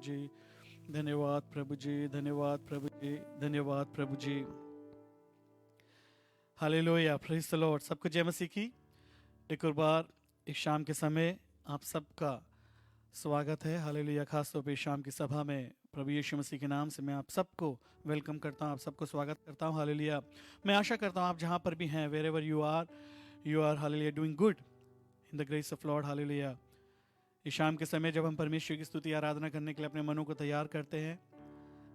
जी, धन्यवाद प्रभु जी, धन्यवाद प्रभु जी, धन्यवाद प्रभु जी। Hallelujah, praise the Lord. सबको जय मसीह की। एक और बार इस शाम के समय आप सबका स्वागत है। हालेलुया। खास तौर पे इस शाम की सभा में प्रभु यीशु मसीह के नाम से मैं आप सबको वेलकम करता हूँ, आप सबको स्वागत करता हूँ। हालेलुया। मैं आशा करता हूँ आप जहाँ पर भी हैं, wherever you are hallelujah doing good in the grace of Lord. Hallelujah. इस शाम के समय जब हम परमेश्वर की स्तुति आराधना करने के लिए अपने मनों को तैयार करते हैं,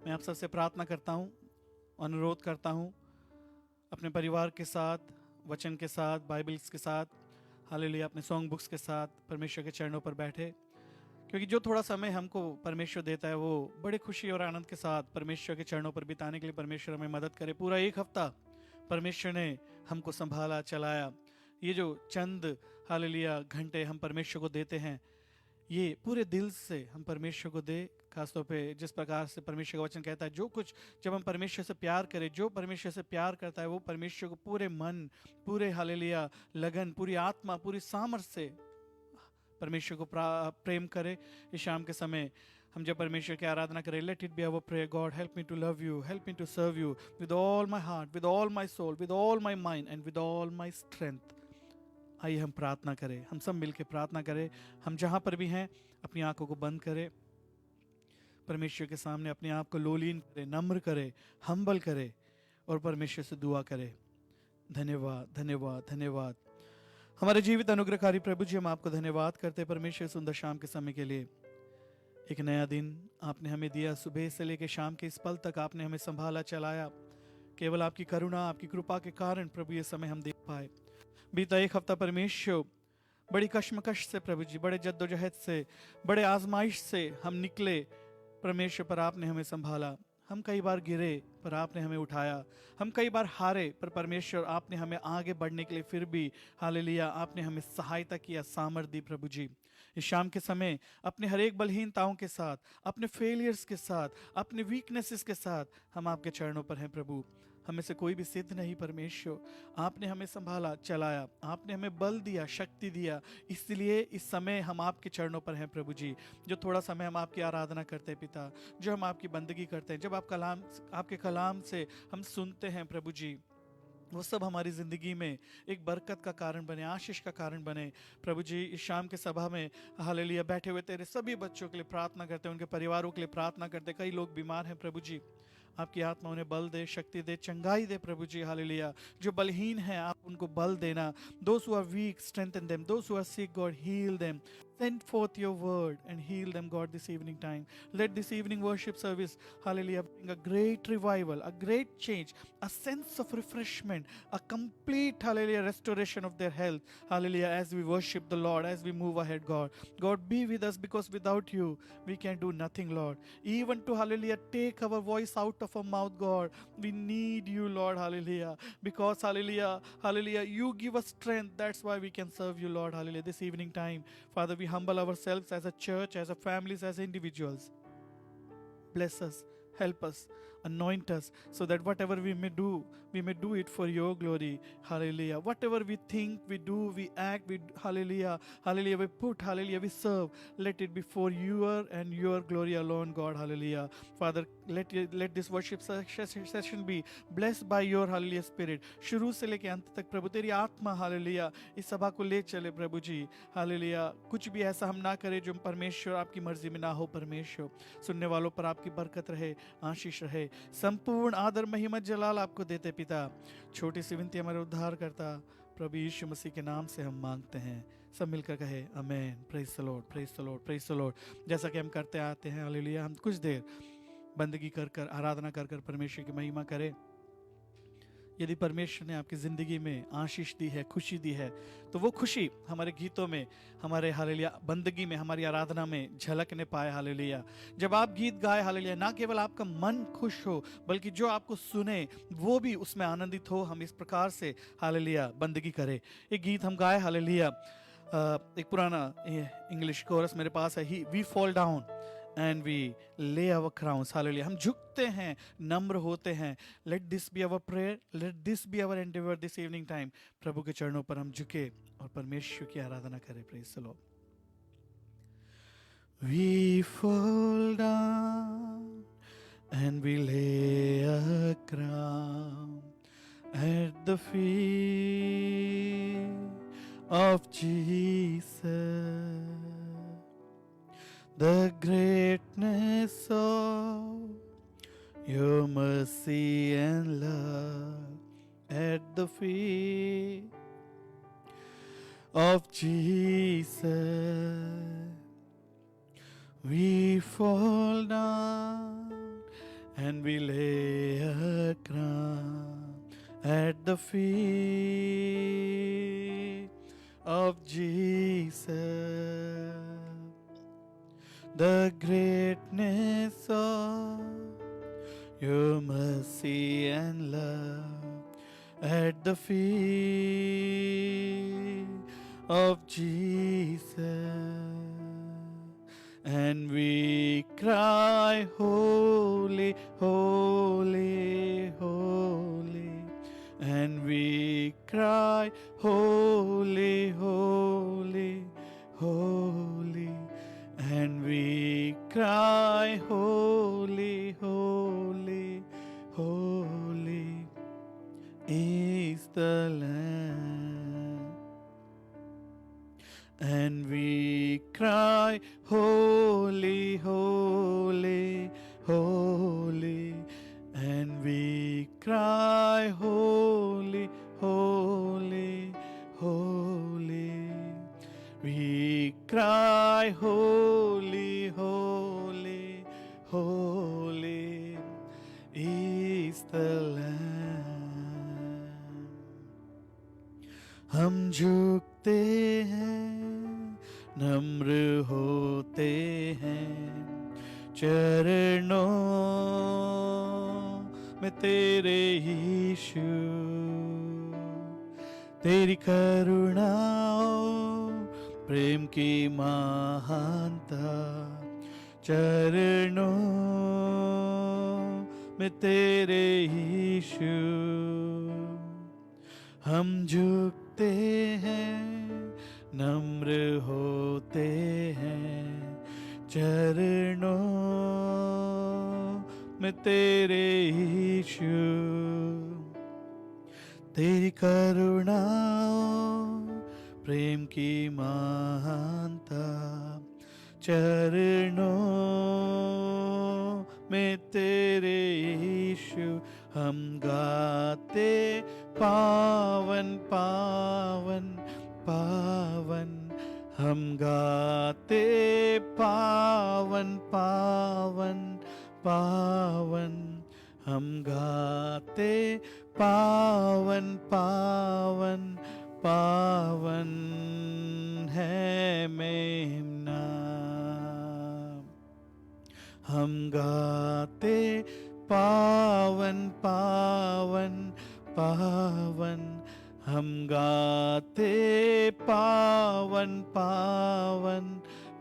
मैं आप सबसे प्रार्थना करता हूँ, अनुरोध करता हूँ, अपने परिवार के साथ, वचन के साथ, बाइबल्स के साथ, हालेलुया, अपने सॉन्ग बुक्स के साथ परमेश्वर के चरणों पर बैठे, क्योंकि जो थोड़ा समय हमको परमेश्वर देता है वो बड़े खुशी और आनंद के साथ परमेश्वर के चरणों पर बिताने के लिए परमेश्वर हमें मदद करे। पूरा एक हफ्ता परमेश्वर ने हमको संभाला, चलाया। ये जो चंद हालेलुया घंटे हम परमेश्वर को देते हैं, ये पूरे दिल से हम परमेश्वर को दे। खासतौर पे जिस प्रकार से परमेश्वर का वचन कहता है, जो कुछ जब हम परमेश्वर से प्यार करें, जो परमेश्वर से प्यार करता है वो परमेश्वर को पूरे मन, पूरे हालेलुया लगन, पूरी आत्मा, पूरी सामर्थ से परमेश्वर को प्रेम करे। इस शाम के समय हम जब परमेश्वर की आराधना करें, let it be our prayer, God help me to love you, help me to serve you with all my heart, with all my soul, with all my mind and with all my strength. आइए हम प्रार्थना करें, हम सब मिलकर प्रार्थना करें। हम जहाँ पर भी हैं अपनी आंखों को बंद करें, परमेश्वर के सामने अपने आप को लोलीन करें, नम्र करें, हम्बल करें और परमेश्वर से दुआ करें। धन्यवाद, धन्यवाद, धन्यवाद। हमारे जीवित अनुग्रहकारी प्रभु जी, हम आपको धन्यवाद करते हैं परमेश्वर सुंदर शाम के समय के लिए। एक नया दिन आपने हमें दिया, सुबह से लेकर शाम के इस पल तक आपने हमें संभाला, चलाया। केवल आपकी करुणा, आपकी कृपा के कारण प्रभु ये समय हम देख पाए। बीता एक हफ्ता परमेश्वर बड़ी कश्मकश से प्रभु जी, बड़े जद्दोजहद से, बड़े आजमाइश से हम निकले परमेश्वर, पर आपने हमें संभाला। हम कई बार गिरे पर आपने हमें उठाया, हम कई बार हारे पर परमेश्वर आपने हमें आगे बढ़ने के लिए फिर भी हालेलुया आपने हमें सहायता किया, सामर्थ दी। प्रभु जी इस शाम के समय अपने हर एक बलहीनताओं के साथ, अपने फेलियर्स के साथ, अपने वीकनेसेस के साथ हम आपके चरणों पर हैं प्रभु। हमें से कोई भी सिद्ध नहीं परमेश्वर, आपने हमें संभाला, चलाया, आपने हमें बल दिया, शक्ति दिया। इसलिए इस समय हम आपके चरणों पर हैं प्रभु जी। जो थोड़ा समय हम आपकी आराधना करते हैं पिता, जो हम आपकी बंदगी करते हैं, जब आप कलाम, आपके कलाम से हम सुनते हैं प्रभु जी, वो सब हमारी ज़िंदगी में एक बरकत का कारण बने, आशीष का कारण बने। प्रभु जी इस शाम के सभा में हालेलुया बैठे हुए तेरे सभी बच्चों के लिए प्रार्थना करते हैं, उनके परिवारों के लिए प्रार्थना करते हैं। कई लोग बीमार हैं प्रभु जी, आपकी आत्मा उन्हें बल दे, शक्ति दे, चंगाई दे प्रभु जी। हालेलुया। जो बलहीन हैं आप उनको बल देना। Those who are weak, strengthen them. Those who are sick, God, heal them. Send forth your word and heal them, God, this evening time. Let this evening worship service, hallelujah, bring a great revival, a great change, a sense of refreshment, a complete, hallelujah, restoration of their health, hallelujah, as we worship the Lord, as we move ahead, God. God, be with us, because without you, we can do nothing, Lord. Even to, hallelujah, take our voice out of our mouth, God, we need you, Lord, hallelujah, because, hallelujah, hallelujah, you give us strength. That's why we can serve you, Lord, hallelujah. This evening time, Father, we humble ourselves as a church, as a families, as individuals. Bless us, help us, anoint us, so that whatever we may do it for your glory. Hallelujah. Whatever we think, we do, we act, hallelujah, hallelujah, we put, hallelujah, we serve, let it be for your and your glory alone, God. Hallelujah. Father, let this worship session be blessed by your hallelujah spirit. शुरू से लेके अंत तक प्रभु तेरी आत्मा hallelujah इस सभा को ले चले प्रभु जी। हालेलुया। कुछ भी ऐसा हम ना करें जो परमेश्वर आपकी मर्जी में ना हो परमेश्वर। सुनने वालों पर आपकी बरकत रहे, आशीष रहे। संपूर्ण आदर, महिमा, जलाल आपको देते पिता। छोटी सी विनती हमारे उद्धार करता प्रभु यीशु मसीह के नाम से हम मांगते हैं। सब मिलकर कहे amen. Praise the Lord, praise the Lord, praise the Lord. जैसा कि हम करते आते हैं हालेलुया, हम कुछ देर बंदगी कर कर, आराधना कर कर परमेश्वर की महिमा करें। यदि परमेश्वर ने आपकी ज़िंदगी में आशीष दी है, खुशी दी है, तो वो खुशी हमारे गीतों में, हमारे हालेलुया बंदगी में, हमारी आराधना में झलकने पाए। हालेलुया। जब आप गीत गाए हालेलुया, ना केवल आपका मन खुश हो बल्कि जो आपको सुने वो भी उसमें आनंदित हो। हम इस प्रकार से हालेलुया बंदगी करें। एक गीत हम गाए हालेलुया, एक पुराना इंग्लिश कोरस मेरे पास है, we fall down and we lay our crowns. Hallelujah. हम झुकते हैं, नम्र होते हैं। Let this be our prayer. Let this be our endeavor this evening time. प्रभु के चरणों पर हम झुके और परमेश्वर की आराधना करें। Praise the Lord. We fall down and we lay a crown at the feet of Jesus. The greatness of your mercy and love at the feet of Jesus. We fall down and we lay a crown at the feet of Jesus. The greatness of your mercy and love at the feet of Jesus. And we cry, holy, holy, holy. And we cry, holy, holy, holy. And we cry, holy, holy, holy is the Lamb. And we cry, holy, holy, holy. And we cry, holy, holy, holy. We cry, holy, holy, holy is the Lamb. हम झुकते हैं, नम्र होते हैं चरणों में तेरे यीशु। तेरी करुणा प्रेम की महानता चरणों में तेरे यीशु। हम झुकते हैं, नम्र होते हैं चरणों में तेरे यीशु। तेरी करुणा प्रेम की महानता चरणों में तेरे यीशु। हम गाते पावन पावन पावन, हम गाते पावन पावन पावन, हम गाते पावन पावन पावन है मेमना। हम गाते पावन पावन पावन, हम गाते पावन पावन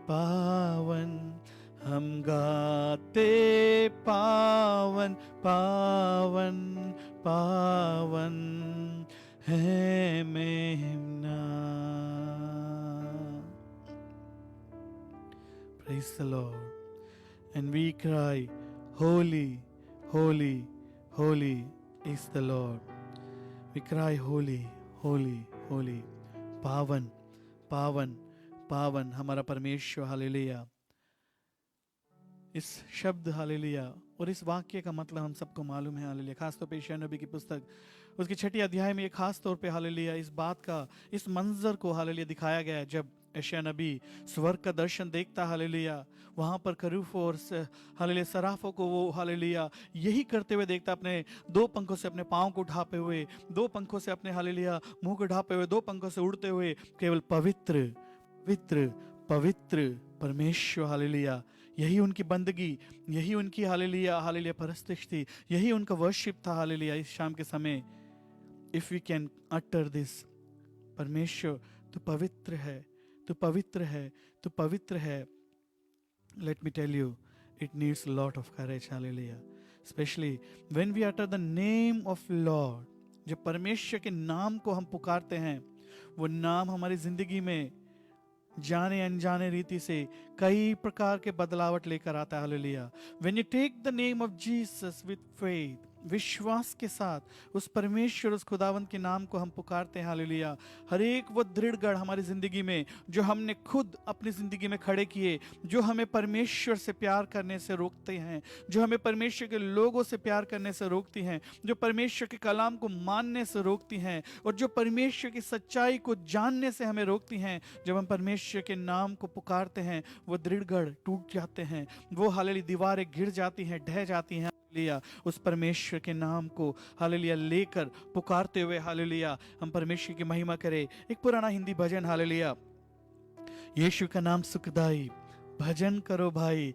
पावन, हम गाते पावन पावन पावन है मेमना। Praise the Lord. And we cry, holy, holy, holy is the Lord. We cry, holy, holy, holy. पावन पावन पावन हमारा परमेश्वर। हालेलुया। इस शब्द हालेलुया और इस वाक्य का मतलब हम सबको मालूम है। हालेलुया। खास तौर पे यशायाह नबी की पुस्तक उसकी 6 अध्याय में ये खास तौर पे हालेलुया इस बात का, इस मंजर को हालेलुया दिखाया गया है। जब यशायाह नबी स्वर्ग का दर्शन देखता हालेलुया, वहाँ पर करूफों और हालेलुया सराफों को वो हालेलुया यही करते हुए देखता, अपने 2 पंखों से अपने पाँव को ढापे हुए, 2 पंखों से अपने हालेलुया मुंह को ढापे हुए, 2 पंखों से उड़ते हुए केवल पवित्र पवित्र पवित्र परमेश्वर। हालेलुया। यही उनकी बंदगी, यही उनकी हालेलुया हालेलुया परस्तिश थी, यही उनका वर्शिप था। हालेलुया। इस शाम के समय if we can utter this, परमेश्वर तू पवित्र है, तू पवित्र है, तू पवित्र है। Let me tell you, it needs a lot of courage. Hallelujah. Especially when we utter the name of Lord. जब परमेश्वर के नाम को हम पुकारते हैं, वो नाम हमारी जिंदगी में जाने अनजाने रीति से कई प्रकार के बदलावट लेकर आता है। Hallelujah. When you take the name of Jesus with faith, विश्वास के साथ उस परमेश्वर, उस खुदावंत के नाम को हम पुकारते हैं। हालेलुया। हर एक वो दृढ़ गढ़ हमारी जिंदगी में जो हमने खुद अपनी जिंदगी में खड़े किए, जो हमें परमेश्वर से प्यार करने से रोकते हैं, जो हमें परमेश्वर के लोगों से प्यार करने से रोकती हैं, जो परमेश्वर के कलाम को मानने से रोकती हैं, और जो परमेश्वर की सच्चाई को जानने से हमें रोकती हैं, जब हम परमेश्वर के नाम को पुकारते हैं वो दृढ़ गढ़ टूट जाते हैं, वो हालेलुया दीवारें गिर जाती हैं, ढह जाती हैं। हालेलुया। उस परमेश्वर के नाम को हालेलुया लेकर पुकारते हुए हालेलुया हम परमेश्वर की महिमा करें। एक पुराना हिंदी भजन, हालेलुया, यीशु का नाम सुखदाई, भजन करो भाई,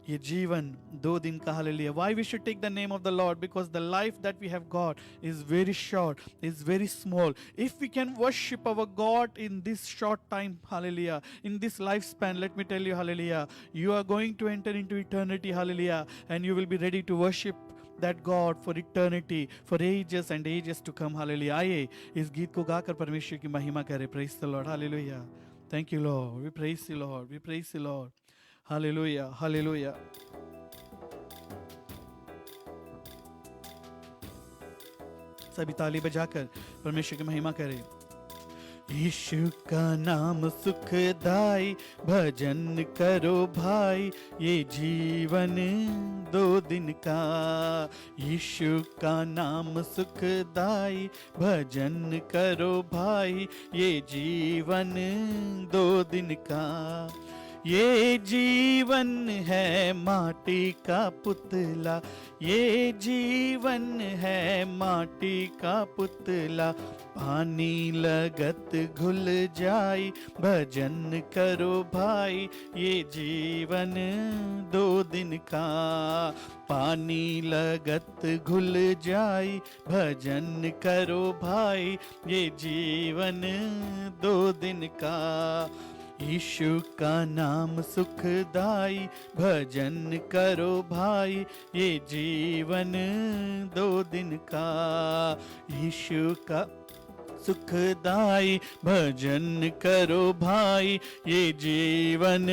ये जीवन 2 दिन का। Hallelujah. Why we should take the name of the Lord? Because the life that we have got is very short, is very small. If we can worship our God in this short time, hallelujah, in this lifespan, let me tell you, hallelujah, you are going to enter into eternity, hallelujah, and you will be ready to worship that God for eternity, for ages and ages to come. Hallelujah. आइए इस गीत को गाकर परमेश्वर की महिमा करें। Praise the Lord. Hallelujah. Thank you, Lord. We praise you, Lord. We praise you, Lord. Hallelujah. Hallelujah. सभी ताली बजाकर परमेश्वर की महिमा करें। यीशु का नाम सुखदाई, भजन करो भाई, ये जीवन 2 दिन का। यीशु का नाम सुखदाई, भजन करो भाई, ये जीवन 2 दिन का। ये जीवन है माटी का पुतला, ये जीवन है माटी का पुतला, पानी लगत घुल जाई, भजन करो भाई, ये जीवन 2 दिन का। पानी लगत घुल जाई, भजन करो भाई, ये जीवन 2 दिन का। यीशु का नाम सुखदाई, भजन करो भाई, ये जीवन 2 दिन का। यीशु का सुखदाई, भजन करो भाई, ये जीवन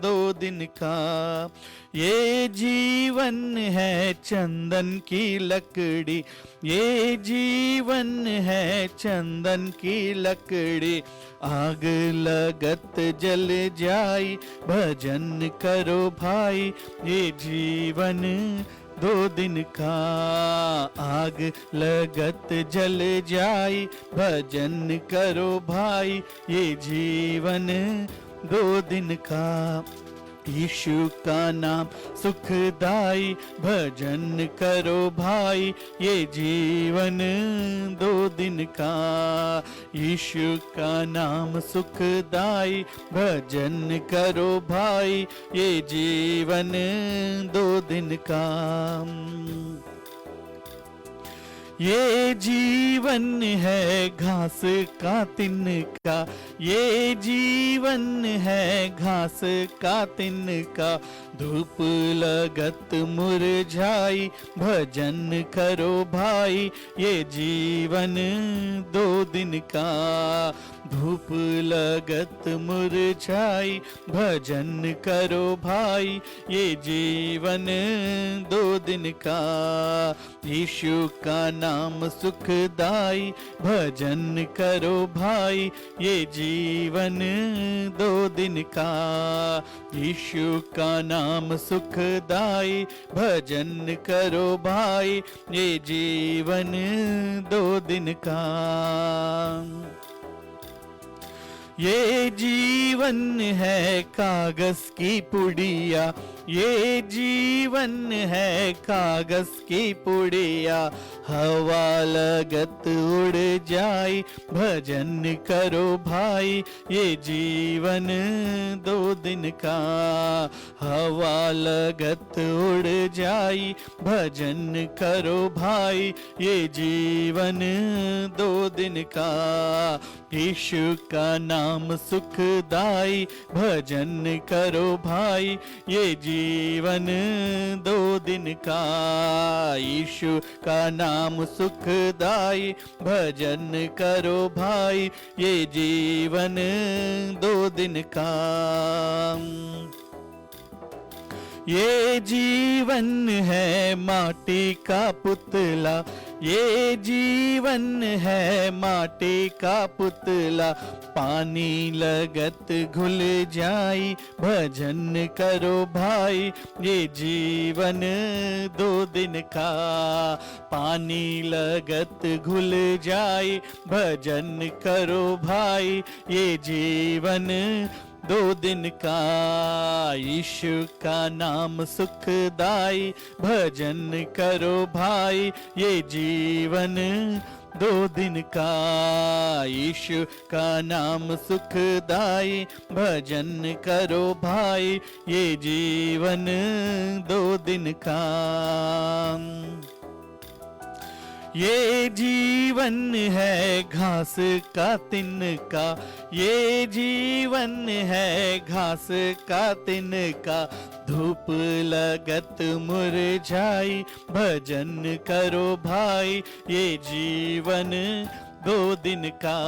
2 दिन का। ये जीवन है चंदन की लकड़ी, ये जीवन है चंदन की लकड़ी, आग लगत जल जाई, भजन करो भाई, ये जीवन 2 दिन का। आग लगत जल जाई, भजन करो भाई, ये जीवन 2 दिन का। यीशु का नाम सुखदाई, भजन करो भाई, ये जीवन 2 दिन का। यीशु का नाम सुखदाई, भजन करो भाई, ये जीवन 2 दिन का। ये जीवन है घास का तिनका, ये जीवन है घास का तिनका, धूप लगत मुरझाई, भजन करो भाई, ये जीवन 2 दिन का। धूप लगत मुरझाई, भजन करो भाई, ये जीवन 2 दिन का। यीशु का नाम सुखदाई, भजन करो भाई, ये जीवन 2 दिन का। यीशु का नाम सुखदाई, भजन करो भाई, ये जीवन 2 दिन का। ये जीवन है कागज की पुड़िया, ये जीवन है कागज की पुड़िया, हवा लगत उड़ जाई, भजन करो भाई, ये जीवन 2 दिन का। हवा लगत उड़ जाई, भजन करो भाई, ये जीवन 2 दिन का। यीशु का नाम सुखदाई, भजन करो भाई, ये जीवन 2 दिन का। यीशु का नाम नाम सुखदाई, भजन करो भाई, ये जीवन 2 दिन का। ये जीवन है माटी का पुतला, ये जीवन है माटी का पुतला, पानी लगत घुल जाई, भजन करो भाई, ये जीवन 2 दिन का। पानी लगत घुल जाई, भजन करो भाई, ये जीवन 2 दिन का। यीशु का नाम सुखदाई, भजन करो भाई, ये जीवन 2 दिन का। यीशु का नाम सुखदाई, भजन करो भाई, ये जीवन 2 दिन का। ये जीवन है घास का तिनका, ये जीवन है घास का तिनका, धूप लगत मुरझाई, भजन करो भाई, ये जीवन 2 दिन का।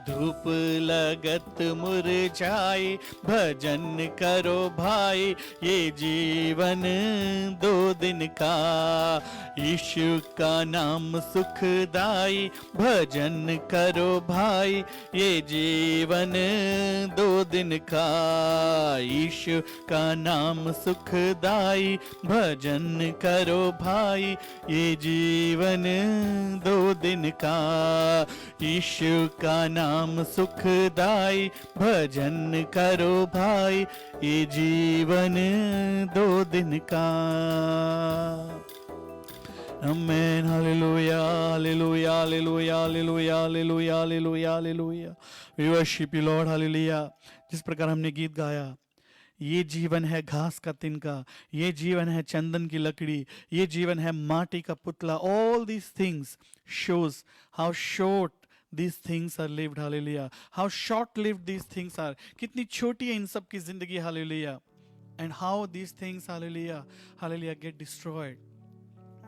धूप लगत मुरझाई, भजन करो भाई, ये जीवन 2 दिन का। यीशु का नाम सुखदाई, भजन करो भाई, ये जीवन 2 दिन का। यीशु का नाम सुखदाई, भजन करो भाई, ये जीवन 2 दिन का। यीशु का नाम सुखदाई, भजन करो भाई, ये जीवन 2 दिन का। Amen, hallelujah, hallelujah, hallelujah, hallelujah, hallelujah, hallelujah, hallelujah. We worship you Lord, hallelujah. जिस प्रकार हमने गीत गाया, ये जीवन है घास का तिनका, ये जीवन है चंदन की लकड़ी, ये जीवन है माटी का पुतला। All these things shows how short these things are lived, hallelujah, how short lived these things are, कितनी छोटी है इन सब की जिंदगी, hallelujah, and how these things, hallelujah, hallelujah, get destroyed.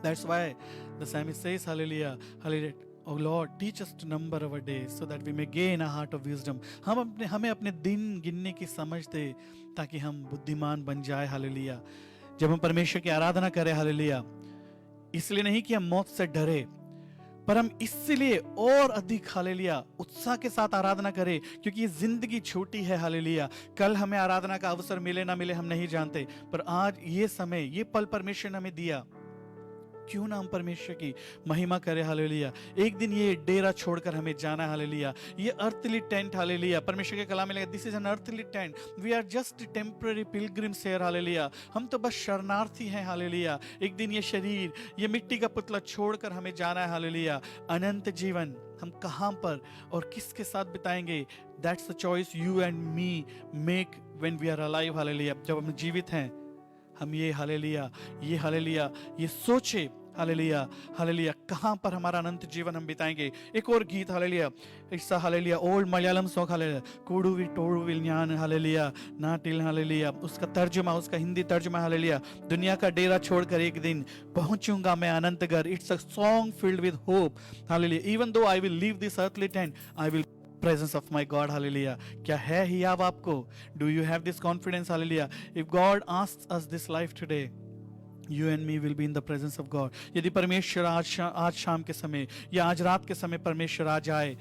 That's why the psalmist says, hallelujah, hallelujah, oh Lord, teach us to number our days so that we may gain a heart of wisdom. हमें अपने दिन गिनने की समझ दे ताकि हम बुद्धिमान बन जाए, हालेलुया। जब हम परमेश्वर की आराधना करें, हालेलुया, इसलिए नहीं कि हम मौत से डरे, पर हम इसलिए और अधिक, हालेलुया, उत्साह के साथ आराधना करें, क्योंकि ये जिंदगी छोटी है, हालेलुया। कल हमें आराधना का अवसर मिले ना मिले हम नहीं जानते, पर आज ये समय, ये पल परमेश्वर ने हमें दिया, क्यों ना हम परमेश्वर की महिमा करें, हालेलुया। एक दिन ये डेरा छोड़कर हमें जाना है, हालेलुया। ये अर्थली टेंट, हालेलुया, परमेश्वर के कलाम में लगा, this is an earthly tent, we are just temporary pilgrims here, hallelujah. हम तो बस शरणार्थी हैं, हालेलुया। एक दिन ये शरीर, ये मिट्टी का पुतला छोड़कर हमें जाना है, हालेलुया। अनंत जीवन हम कहां पर और किसके साथ बिताएंगे, that's the choice you and me make when we are alive, hallelujah. जब हम जीवित हैं, हम ये, हालेलुया, ये सोचे, हालेलुया, हालेलुया, कहां पर हमारा अनंत जीवन हम बिताएंगे। एक और गीत, hallelujah, it's hallelujah old Malayalam song, hallelujah, कोडू वी टोडू विज्ञान, हालेलुया, नाटिल, हालेलुया, उसका तर्जुमा, उसका हिंदी तर्जुमा, हालेलुया, दुनिया का डेरा छोड़कर एक दिन पहुंचूंगा मैं अनंत घर। It's a song filled with hope, hallelujah. Even though I will leave this earthly tent, I will presence of my God, hallelujah. क्या है ही आप आपको? Do you have this confidence, hallelujah? If God asks us this life today, you and me will be in the presence of God. यदि परमेश्वर आज शाम के समय या आज रात के समय परमेश्वर आ जाए,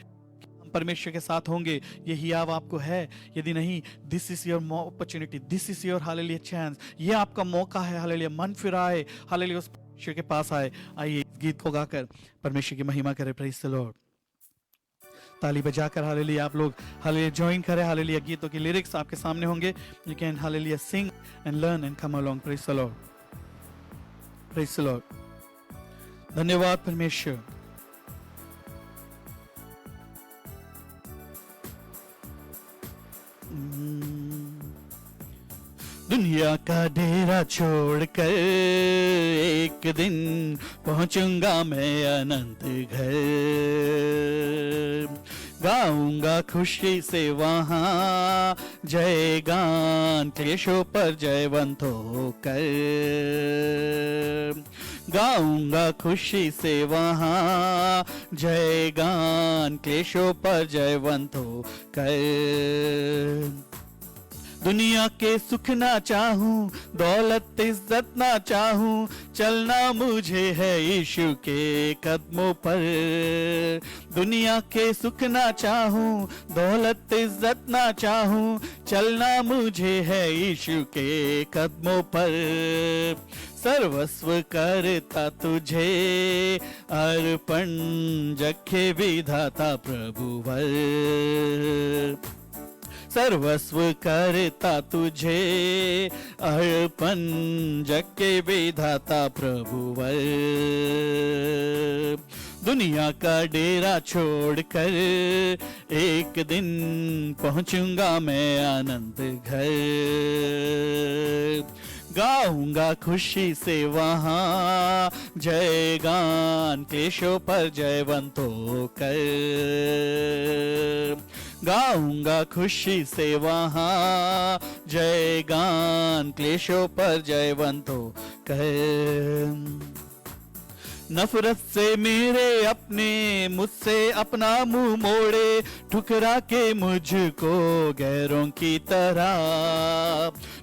हम परमेश्वर के साथ होंगे, यही आप आपको है। यदि नहीं, this is your opportunity, this is your hallelujah chance. ये आपका मौका है, hallelujah। मन फिराए, hallelujah, उस परमेश्वर के पास आए। आइए इस गीत को गाकर परमेश्वर की महिमा करें। Praise the Lord। ताली बजाकर, हालेलुया, आप लोग हालेलुया ज्वाइन करें, हालेलुया। गीतों के लिरिक्स आपके सामने होंगे, you can hallelujah sing and learn and come along. Praise the Lord, praise the Lord. धन्यवाद परमेश्वर। दुनिया दुनिया का डेरा छोड़कर एक दिन पहुंचूंगा मैं अनंत घर। गाऊंगा खुशी से वहाँ जय गान, क्लेशों पर जयवंत होकर। गाऊंगा खुशी से वहाँ जय गान, क्लेशों पर जयवंत होकर। दुनिया के सुख ना चाहूं, दौलत इज्जत ना चाहूं, चलना मुझे है यीशु के कदमों पर। दुनिया के सुख ना चाहूं, दौलत इज्जत ना चाहूं, चलना मुझे है यीशु के कदमों पर। सर्वस्व करता तुझे अर्पण, जग के विधाता प्रभुवर। सर्वस्व करता तुझे अर्पण, जग के विधाता प्रभुवर। दुनिया का डेरा छोड़कर एक दिन पहुंचूंगा मैं अनंत घर। गाऊंगा खुशी से वहाँ जय गान, क्लेशों पर जयवंत होकर। गाऊंगा खुशी से वहाँ जय गान, क्लेशों पर जयवंत होकर। नफरत से मेरे अपने मुझसे अपना मुंह मोड़े, ठुकरा के मुझको गैरों की तरह।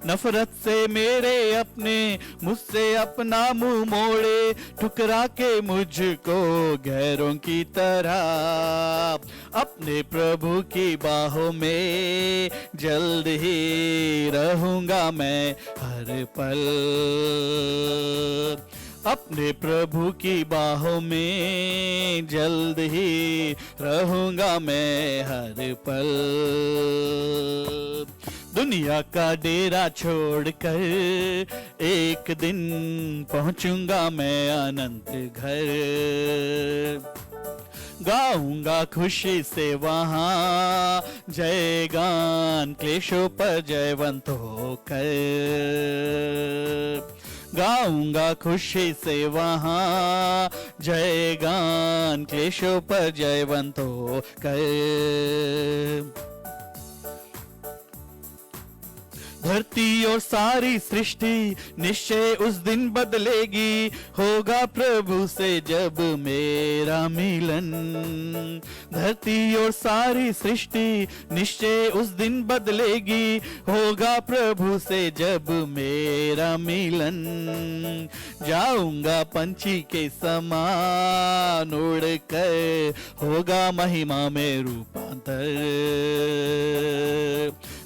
नफरत से मेरे अपने मुझसे अपना मुंह मोड़े, ठुकरा के मुझको गैरों की तरह। अपने प्रभु की बाहों में जल्द ही रहूंगा मैं हर पल। अपने प्रभु की बाहों में जल्द ही रहूंगा मैं हर पल। दुनिया का डेरा छोड़कर एक दिन पहुंचूंगा मैं अनंत घर। गाऊंगा खुशी से वहाँ जय गान, क्लेशों पर जयवंत होकर। गाऊंगा खुशी से वहाँ जय गान, क्लेशों पर जयवंत होकर। धरती और सारी सृष्टि निश्चय उस दिन बदलेगी, होगा प्रभु से जब मेरा मिलन। धरती और सारी सृष्टि निश्चय उस दिन बदलेगी, होगा प्रभु से जब मेरा मिलन। जाऊंगा पंछी के समान उड़कर, होगा महिमा में रूपांतर।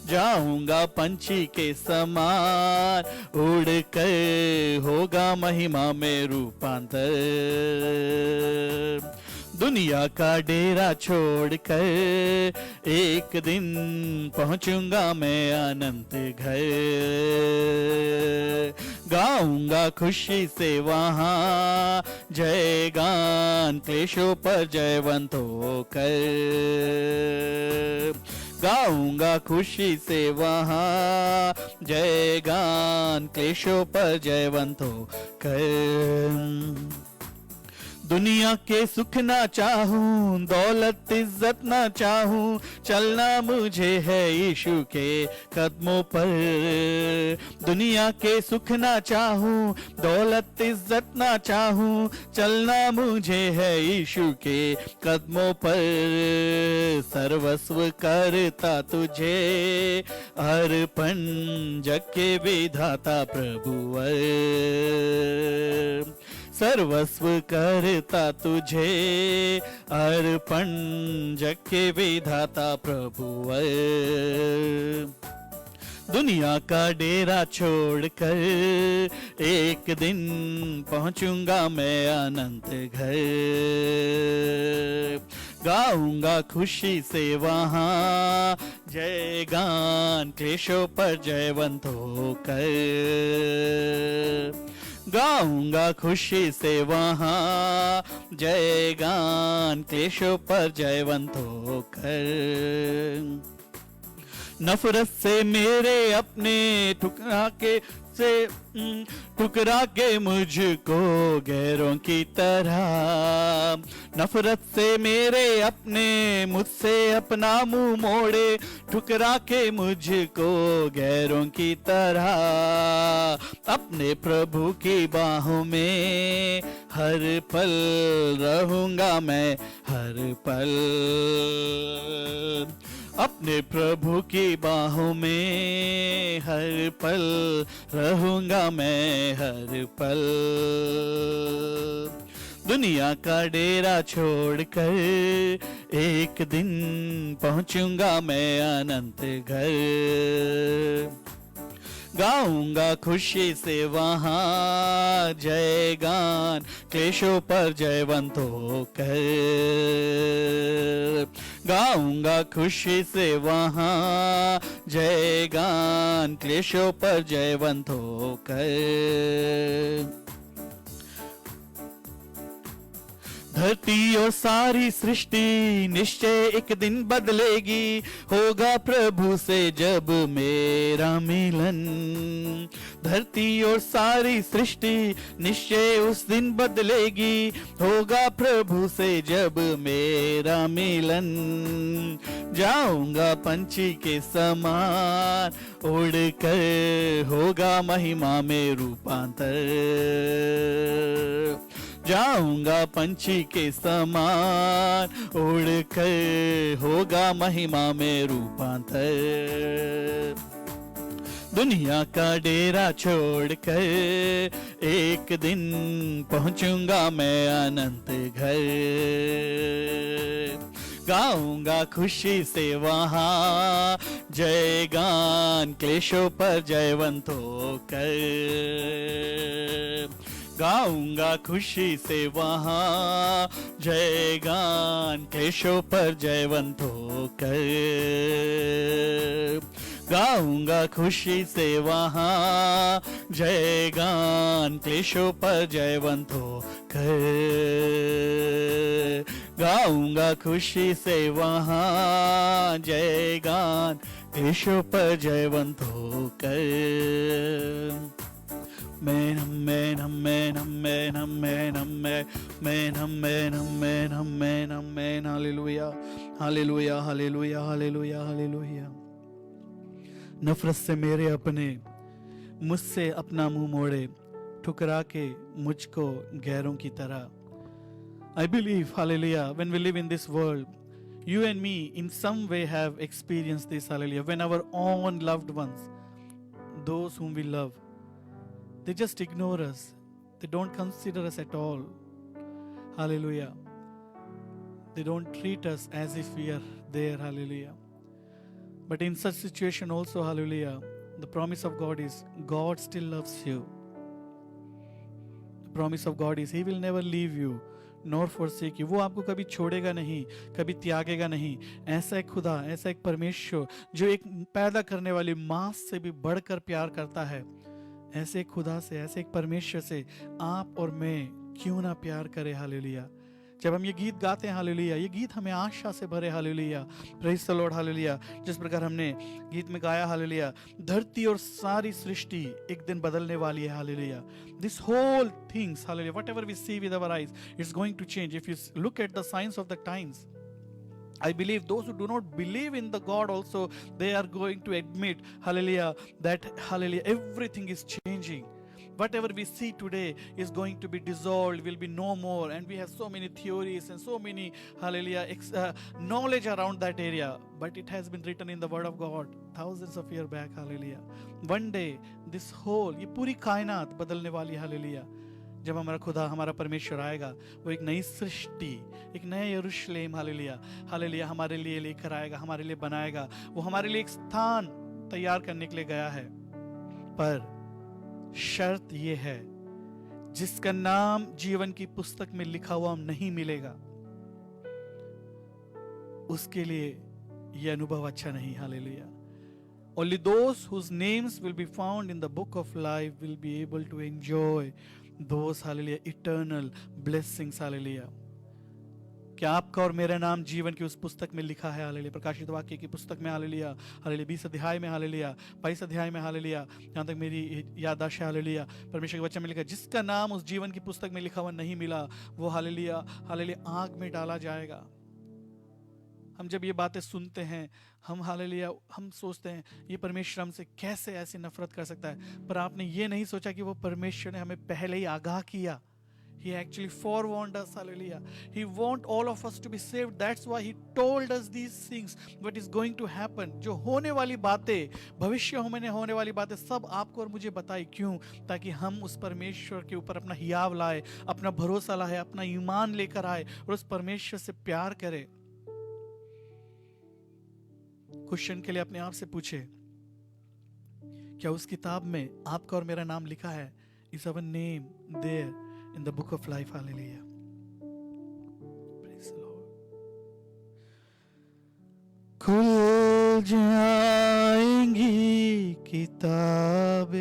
जाऊंगा पंछी के समान उड़कर, होगा महिमा में रूपांतर। दुनिया का डेरा छोड़कर एक दिन पहुंचूंगा मैं अनंत घर। गाऊंगा खुशी से वहाँ जय गान, क्लेशों पर जयवंत होकर। गाऊंगा खुशी से वहाँ जय गान, क्लेशों पर जयवंत होकर। दुनिया के सुख ना चाहूं, दौलत इज्जत ना चाहूं, चलना मुझे है यीशु के कदमों पर। दुनिया के सुख ना चाहूं, दौलत इज्जत ना चाहूं, चलना मुझे है यीशु के कदमों पर। सर्वस्व करता तुझे अर्पण, जग के विधाता प्रभुवर। सर्वस्व करता तुझे अर्पण, जग के विधाता प्रभुवर। दुनिया का डेरा छोड़कर एक दिन पहुंचूंगा मैं अनंत घर। गाऊंगा खुशी से वहाँ जय गान, क्लेशों पर जयवंत होकर। गाऊंगा खुशी से वहाँ जय गान, क्लेशों पर जयवंत होकर। नफरत से मेरे अपने ठुकरा के मुझको गैरों की तरह, नफरत से मेरे अपने मुझसे अपना मुंह मोड़े, ठुकरा के मुझको गैरों की तरह, अपने प्रभु की बाहों में हर पल रहूंगा मैं, हर पल अपने प्रभु की बाहों में हर पल रहूंगा मैं, हर पल दुनिया का डेरा छोड़कर एक दिन पहुंचूंगा मैं अनंत घर, गाऊंगा खुशी से वहां जय गान, क्लेशों पर जयवंत होकर, गाऊंगा खुशी से वहां जय गान, क्लेशों पर जयवंत होकर। धरती और सारी सृष्टि निश्चय एक दिन बदलेगी, होगा प्रभु से जब मेरा मिलन, धरती और सारी सृष्टि निश्चय उस दिन बदलेगी, होगा प्रभु से जब मेरा मिलन, जाऊंगा पंछी के समान उड़कर, होगा महिमा में रूपांतर, जाऊंगा पंछी के समान उड़कर, होगा महिमा में रूपांतर, दुनिया का डेरा छोड़कर एक दिन पहुंचूंगा मैं अनंत घर, गाऊंगा खुशी से वहां जय गान, क्लेशों पर जयवंत होकर, गाऊंगा खुशी से वहां जय गान, क्लेशों पर जयवंत होकर, गाऊंगा खुशी से वहां जय गान, क्लेशों पर जयवंत होकर, गाऊंगा खुशी से वहां जय गान, क्लेशों पर जयवंत होकर। Amen, amen, amen, amen, amen, amen, amen, amen, amen, amen, amen, hallelujah, hallelujah, hallelujah, hallelujah, hallelujah. नफरत से मेरे अपने मुझसे अपना मुंह मोड़े, ठुकरा के मुझको गैरों की तरह. I believe, hallelujah, when we live in this world, you and me in some way have experienced this, hallelujah, when our own loved ones, those whom we love, they just ignore us. They don't consider us at all. Hallelujah. They don't treat us as if we are there. Hallelujah. But in such situation also, hallelujah, the promise of God is God still loves you. The promise of God is He will never leave you nor forsake you. वो आपको कभी छोड़ेगा नहीं, कभी त्यागेगा नहीं. ऐसा एक खुदा, ऐसा एक परमेश्वर जो एक पैदा करने वाली माँ से भी बढ़कर प्यार करता है, ऐसे एक खुदा से, ऐसे एक परमेश्वर से आप और मैं क्यों ना प्यार करें. हालेलुया. जब हम ये गीत गाते हैं हालेलुया, ये गीत हमें आशा से भरे. Hallelujah, praise the Lord. Hallelujah. जिस प्रकार हमने गीत में गाया, हालेलुया, धरती और सारी सृष्टि एक दिन बदलने वाली है. Hallelujah. This whole things, hallelujah, whatever we see with our eyes, it's going to change. If you look at the signs of the times, I believe those who do not believe in the God also, they are going to admit, hallelujah, that, hallelujah, everything is changing. Whatever we see today is going to be dissolved, will be no more. And we have so many theories and so many, hallelujah, knowledge around that area. But it has been written in the Word of God thousands of years back, hallelujah. One day, this whole, ये पूरी कायनात बदलने वाली, hallelujah. जब हमारा खुदा, हमारा परमेश्वर आएगा, वो एक नई सृष्टि, एक नया यरूशलेम, हालेलुया, हालेलुया, हमारे लिए लेकर आएगा, हमारे लिए बनाएगा. वो हमारे लिए एक स्थान तैयार करने के लिए गया है. पर शर्त ये है, जिसका नाम जीवन की पुस्तक में लिखा हुआ नहीं मिलेगा, उसके लिए ये अनुभव अच्छा नहीं. Hallelujah. Only those whose names will be found in the book of life will be able to enjoy those, hallelujah, eternal blessings. Hallelujah. कि आपका और मेरा नाम जीवन की उस पुस्तक में लिखा है। हालेलुया। प्रकाशित वाक्य की पुस्तक में। हालेलुया। हालेलुया। 20 अध्याय में। हालेलुया। 22 अध्याय में। हालेलुया। यहाँ तक मेरी याददाश्त है। हालेलुया। परमेश्वर के वचन में लिखा, जिसका नाम उस जीवन की पुस्तक में लिखा हुआ नहीं मिला, वो हालेलुया हालेलुया आग में डाला जाएगा। हम जब ये बातें सुनते हैं, हम हालेलुया हम सोचते हैं ये परमेश्वर हमसे कैसे ऐसी नफरत कर सकता है। पर आपने ये नहीं सोचा कि वो परमेश्वर ने हमें पहले ही आगाह किया। He actually forewarned us, hallelujah. He want all of us to be saved. That's why he told us these things, what is going to happen. जो होने वाली बातें, भविष्य में होने वाली बातें सब आपको और मुझे बताई। क्यों? ताकि हम उस परमेश्वर के ऊपर अपना हियाव लाए, अपना भरोसा लाए, अपना ईमान लेकर आए और उस परमेश्वर से प्यार करें। क्वेश्चन के लिए अपने आप से पूछे, क्या उस किताब में आपका और मेरा नाम लिखा है? Is our name there in the book of life? Hallelujah. Praise the Lord. खुल जाएंगी किताबें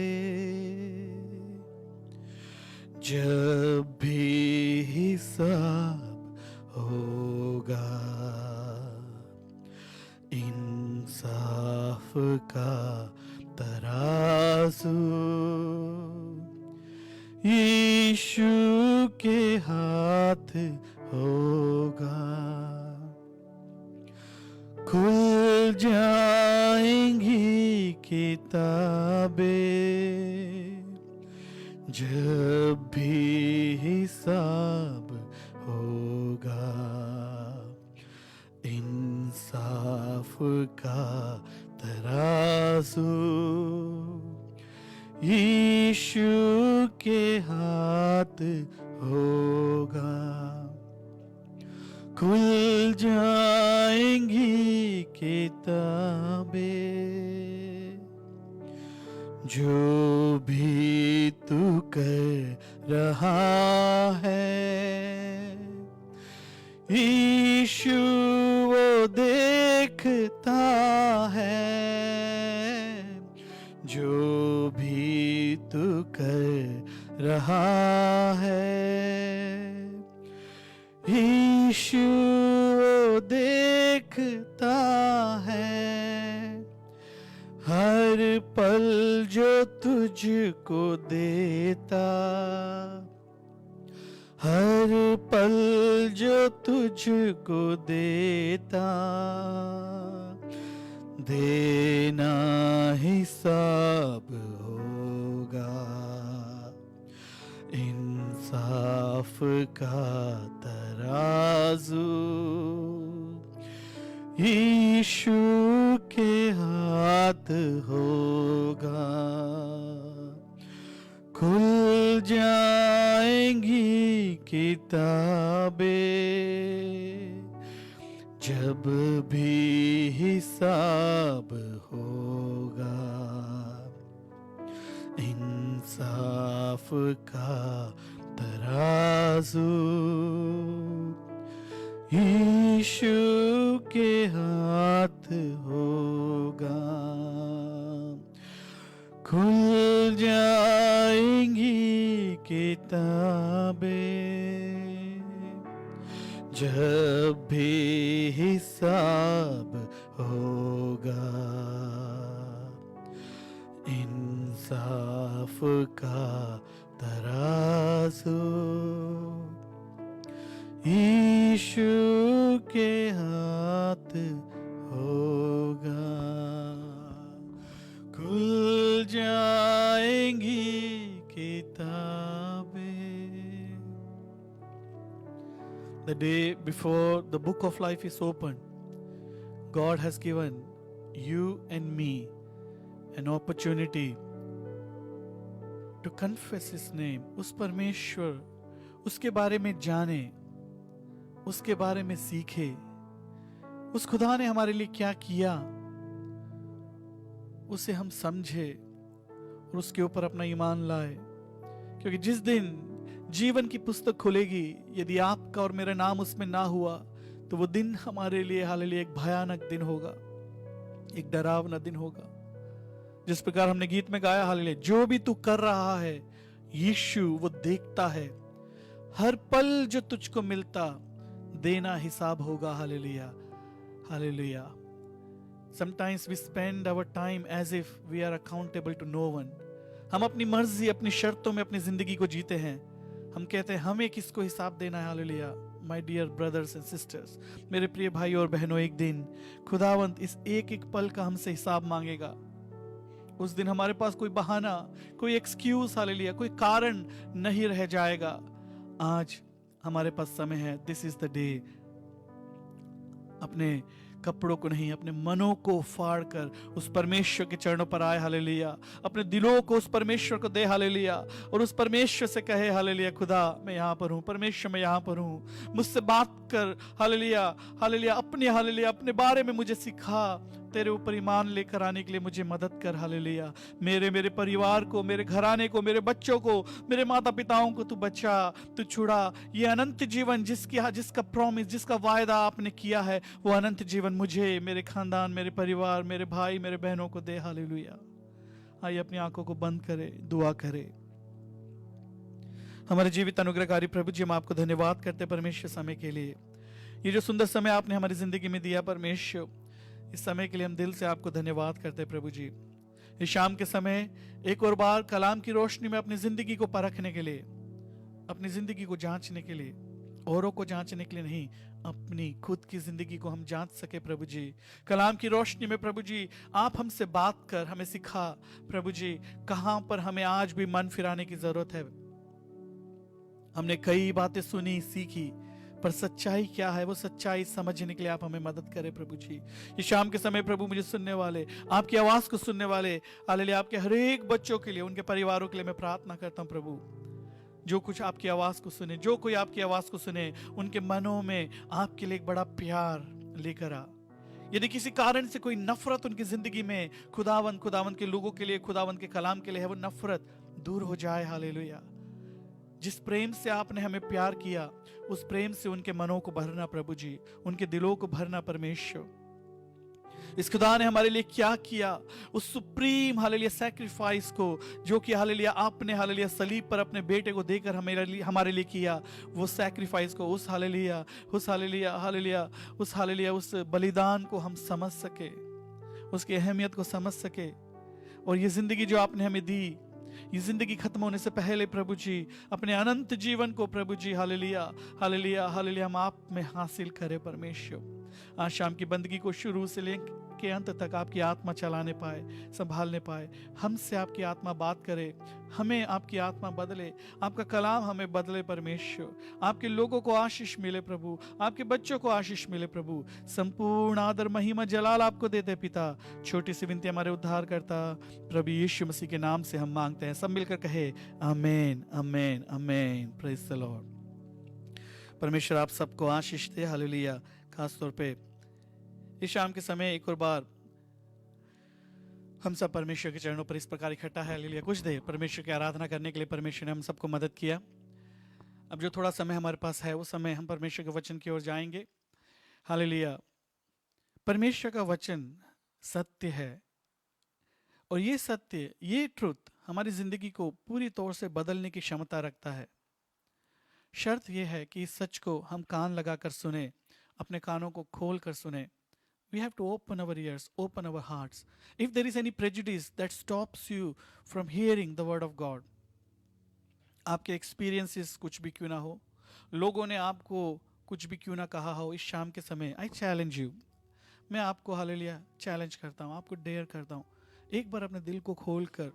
जब भी हिसाब होगा, इंसाफ का तराजू यीशु के हाथ होगा। खुल जाएंगी किताबें जब भी हिसाब होगा, इंसाफ का तराजू यीशु के हाथ होगा। खुल जाएंगी किताबें जो भी तू कर रहा है, यीशु वो देखता है। जो भी तू कर रहा है, यीशु वो देखता है। हर पल जो तुझको देता, हर पल जो तुझको देता, देना हिसाब होगा। इंसाफ का तराजू यीशु के हाथ होगा। खुल जाएंगी किताबें जब भी हिसाब होगा, इंसाफ का तराजू यीशु के हाथ होगा। खुल जाएंगी किताबें जब भी हिसाब होगा, इंसाफ का तराजू यीशु के हाथ होगा। खुल जाएंगी किताबें। The day before the book of life is opened, God has given you and me an opportunity to confess His name. उस परमेश्वर, उसके बारे में जाने, उसके बारे में सीखे, उस खुदा ने हमारे लिए क्या किया उसे हम समझे और उसके ऊपर अपना ईमान लाए। क्योंकि जिस दिन जीवन की पुस्तक खुलेगी, यदि आपका और मेरा नाम उसमें ना हुआ, तो वो दिन हमारे लिए हालेलुया एक भयानक दिन होगा, एक डरावना दिन होगा। जिस प्रकार हमने गीत में गाया, हालेलुया, जो भी तू कर रहा है यीशु वो देखता है। हर पल जो तुझको मिलता, देना हिसाब होगा। Hallelujah, hallelujah. Sometimes we spend our time as if we are accountable to no one. हम अपनी मर्जी, अपनी शर्तों में अपनी जिंदगी को जीते हैं। हम कहते हैं हमें किसको हिसाब देना है। Hallelujah. My dear brothers and sisters, मेरे प्रिय भाई और बहनों, एक दिन खुदावंत इस एक एक पल का हमसे हिसाब मांगेगा। उस दिन हमारे पास कोई बहाना, कोई एक्सक्यूज, हालेलुया, कोई कारण नहीं रह जाएगा। आज हमारे पास समय है। This is the day. अपने कपड़ों को नहीं, अपने मनों को फाड़ कर उस परमेश्वर के चरणों पर आए। हालेलुया। अपने दिलों को उस परमेश्वर को दे। हालेलुया। और उस परमेश्वर से कहे, हालेलुया, खुदा मैं यहाँ पर हूँ, परमेश्वर मैं यहाँ पर हूँ, मुझसे बात कर। Hallelujah, hallelujah. हालेलुया, अपने बारे में मुझे सिखा। तेरे ऊपर ईमान लेकर आने के लिए मुझे मदद कर। हालेलुया। मेरे परिवार को, मेरे घराने को, मेरे बच्चों को, मेरे माता पिताओं को तू बचा, तू छुड़ा। ये अनंत जीवन जिसका प्रॉमिस, जिसका वायदा आपने किया है, वो अनंत जीवन मुझे, मेरे खानदान, मेरे परिवार, मेरे भाई, मेरे बहनों को दे। हालेलुया। आइए अपनी आंखों को बंद करें, दुआ करें। हमारे जीवित अनुग्रहकारी प्रभु जी, हम आपको धन्यवाद करते परमेश्वर समय के लिए। ये जो सुंदर समय आपने हमारी जिंदगी में दिया परमेश्वर, इस समय के लिए हम दिल से आपको धन्यवाद करते हैं प्रभु जी। इस शाम के समय एक और बार कलाम की रोशनी में अपनी जिंदगी को परखने के लिए, अपनी जिंदगी को जांचने के लिए, औरों को जांचने के लिए नहीं, अपनी खुद की जिंदगी को हम जांच सके प्रभु जी। कलाम की रोशनी में प्रभु जी आप हमसे बात कर, हमें सिखा प्रभु जी, कहां पर हमें आज भी मन फिराने की जरूरत है। हमने कई बातें सुनी, सीखी, पर सच्चाई क्या है, वो सच्चाई समझने के लिए आप हमें मदद करें प्रभु जी। ये शाम के समय प्रभु मुझे सुनने वाले, आपकी आवाज को सुनने वाले, हालेलुया, आपके हर एक बच्चों के लिए, उनके परिवारों के लिए मैं प्रार्थना करता हूं प्रभु, जो कुछ आपकी आवाज को सुने, जो कोई आपकी आवाज को सुने, उनके मनों में आपके लिए एक बड़ा प्यार लेकर आ। यदि किसी कारण से कोई नफरत उनकी जिंदगी में, खुदावंत के लोगों के लिए, खुदावंत के कलाम के लिए है, वो नफरत दूर हो जाए। हालेलुया। जिस प्रेम से आपने हमें प्यार किया, उस प्रेम से उनके मनों को भरना प्रभु जी, उनके दिलों को भरना परमेश्वर। इस खुदा ने हमारे लिए क्या किया, उस सुप्रीम हालेलुया सैक्रिफाइस को, जो कि हालेलुया आपने हालेलुया सलीब पर अपने बेटे को देकर हमारे लिए किया, वो सैक्रिफाइस को, उस हालेलुया उस बलिदान को हम समझ सके, उसकी अहमियत को समझ सके। और ये जिंदगी जो आपने हमें दी, ये जिंदगी खत्म होने से पहले प्रभु जी अपने अनंत जीवन को प्रभु जी हालेलुया हालेलुया हालेलुया हम आप में हासिल करें परमेश्वर। आज शाम की बंदगी को शुरू से लेके अंत तक आपकी आत्मा चलाने पाए, संभालने पाए। हमसे आपकी आत्मा बात करे, हमें आपकी आत्मा बदले, आपका कलाम हमें बदले परमेश्वर। आपके लोगों को आशीष मिले प्रभु, आपके बच्चों को आशीष मिले प्रभु। संपूर्ण आदर महिमा जलाल आपको देते पिता। छोटी सी विनती हमारे उद्धार करता प्रभु यीशु मसीह के नाम से हम मांगते हैं। सब मिलकर कहे amen, amen, amen. Praise the Lord. परमेश्वर आप सबको आशीष दे। हालेलुया। खास तौर पे इस शाम के समय एक और बार हम सब परमेश्वर के चरणों पर इस प्रकार इकट्ठा है। हालेलुया। कुछ देर परमेश्वर की आराधना करने के लिए परमेश्वर ने हम सबको मदद किया। अब जो थोड़ा समय हमारे पास है, उस समय हम परमेश्वर के वचन की ओर जाएंगे। हालेलुया। परमेश्वर का वचन सत्य है, और ये सत्य, ये ट्रुथ हमारी जिंदगी को पूरी तौर से बदलने की क्षमता रखता है। शर्त यह है कि इस सच को हम कान लगाकर सुने, अपने कानों को खोल कर सुने। We have to open our ears, open our hearts. If there is any prejudice that stops you from hearing the word of God, आपके एक्सपीरियंसेस कुछ भी क्यों ना हो, लोगों ने आपको कुछ भी क्यों ना कहा हो, इस शाम के समय आई चैलेंज यू, मैं आपको हालेलुया चैलेंज करता हूँ, आपको डेयर करता हूँ, एक बार अपने दिल को खोल कर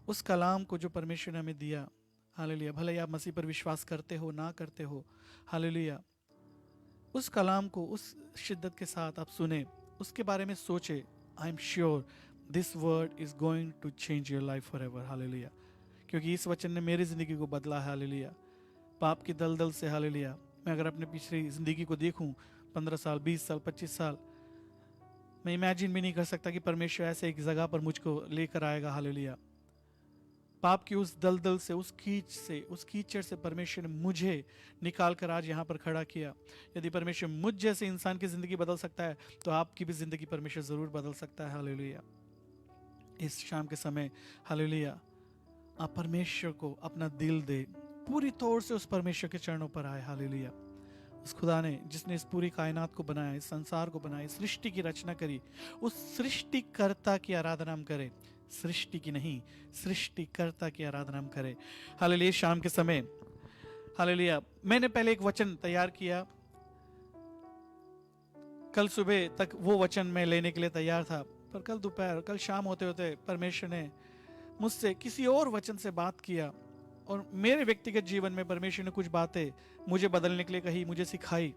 उस कलाम को जो परमेश्वर ने हमें दिया, हालेलुया, भले ही आप मसीह पर विश्वास करते हो ना करते हो, हालेलुया, उस कलाम को उस शिद्दत के साथ आप सुने, उसके बारे में सोचे। I am sure this word is going to change your life forever. Hallelujah. क्योंकि इस वचन ने मेरी जिंदगी को बदला है। हालेलुया। पाप की दलदल से, हालेलुया, मैं अगर अपने पिछली जिंदगी को देखूं, 15 साल, 20 साल, 25 साल, मैं इमेजिन भी नहीं कर सकता कि परमेश्वर ऐसे एक जगह पर मुझको लेकर आएगा। हालेलुया। पाप की उस दलदल से, उस कीचड़ से परमेश्वर ने मुझे निकाल कर आज यहाँ पर खड़ा किया। यदि परमेश्वर मुझ जैसे इंसान की जिंदगी बदल सकता है, तो आपकी भी जिंदगी परमेश्वर जरूर बदल सकता है। हालेलुया। इस शाम के समय, हालेलुया, आप परमेश्वर को अपना दिल दे, पूरी तौर से उस परमेश्वर के चरणों पर आए। हालेलुया। उस खुदा ने जिसने इस पूरी कायनात को बनाया, इस संसार को बनाया, इस सृष्टि की रचना करी, उस सृष्टिकर्ता की आराधना हम करें। सृष्टि की नहीं, सृष्टिकर्ता की आराधना हम करें। हालेलुया। शाम के समय हालेलुया, मैंने पहले एक वचन तैयार किया, कल सुबह तक वो वचन मैं लेने के लिए तैयार था, पर कल दोपहर, कल शाम होते होते परमेश्वर ने मुझसे किसी और वचन से बात किया, और मेरे व्यक्तिगत जीवन में परमेश्वर ने कुछ बातें मुझे बदलने के लिए कही, मुझे सिखाई,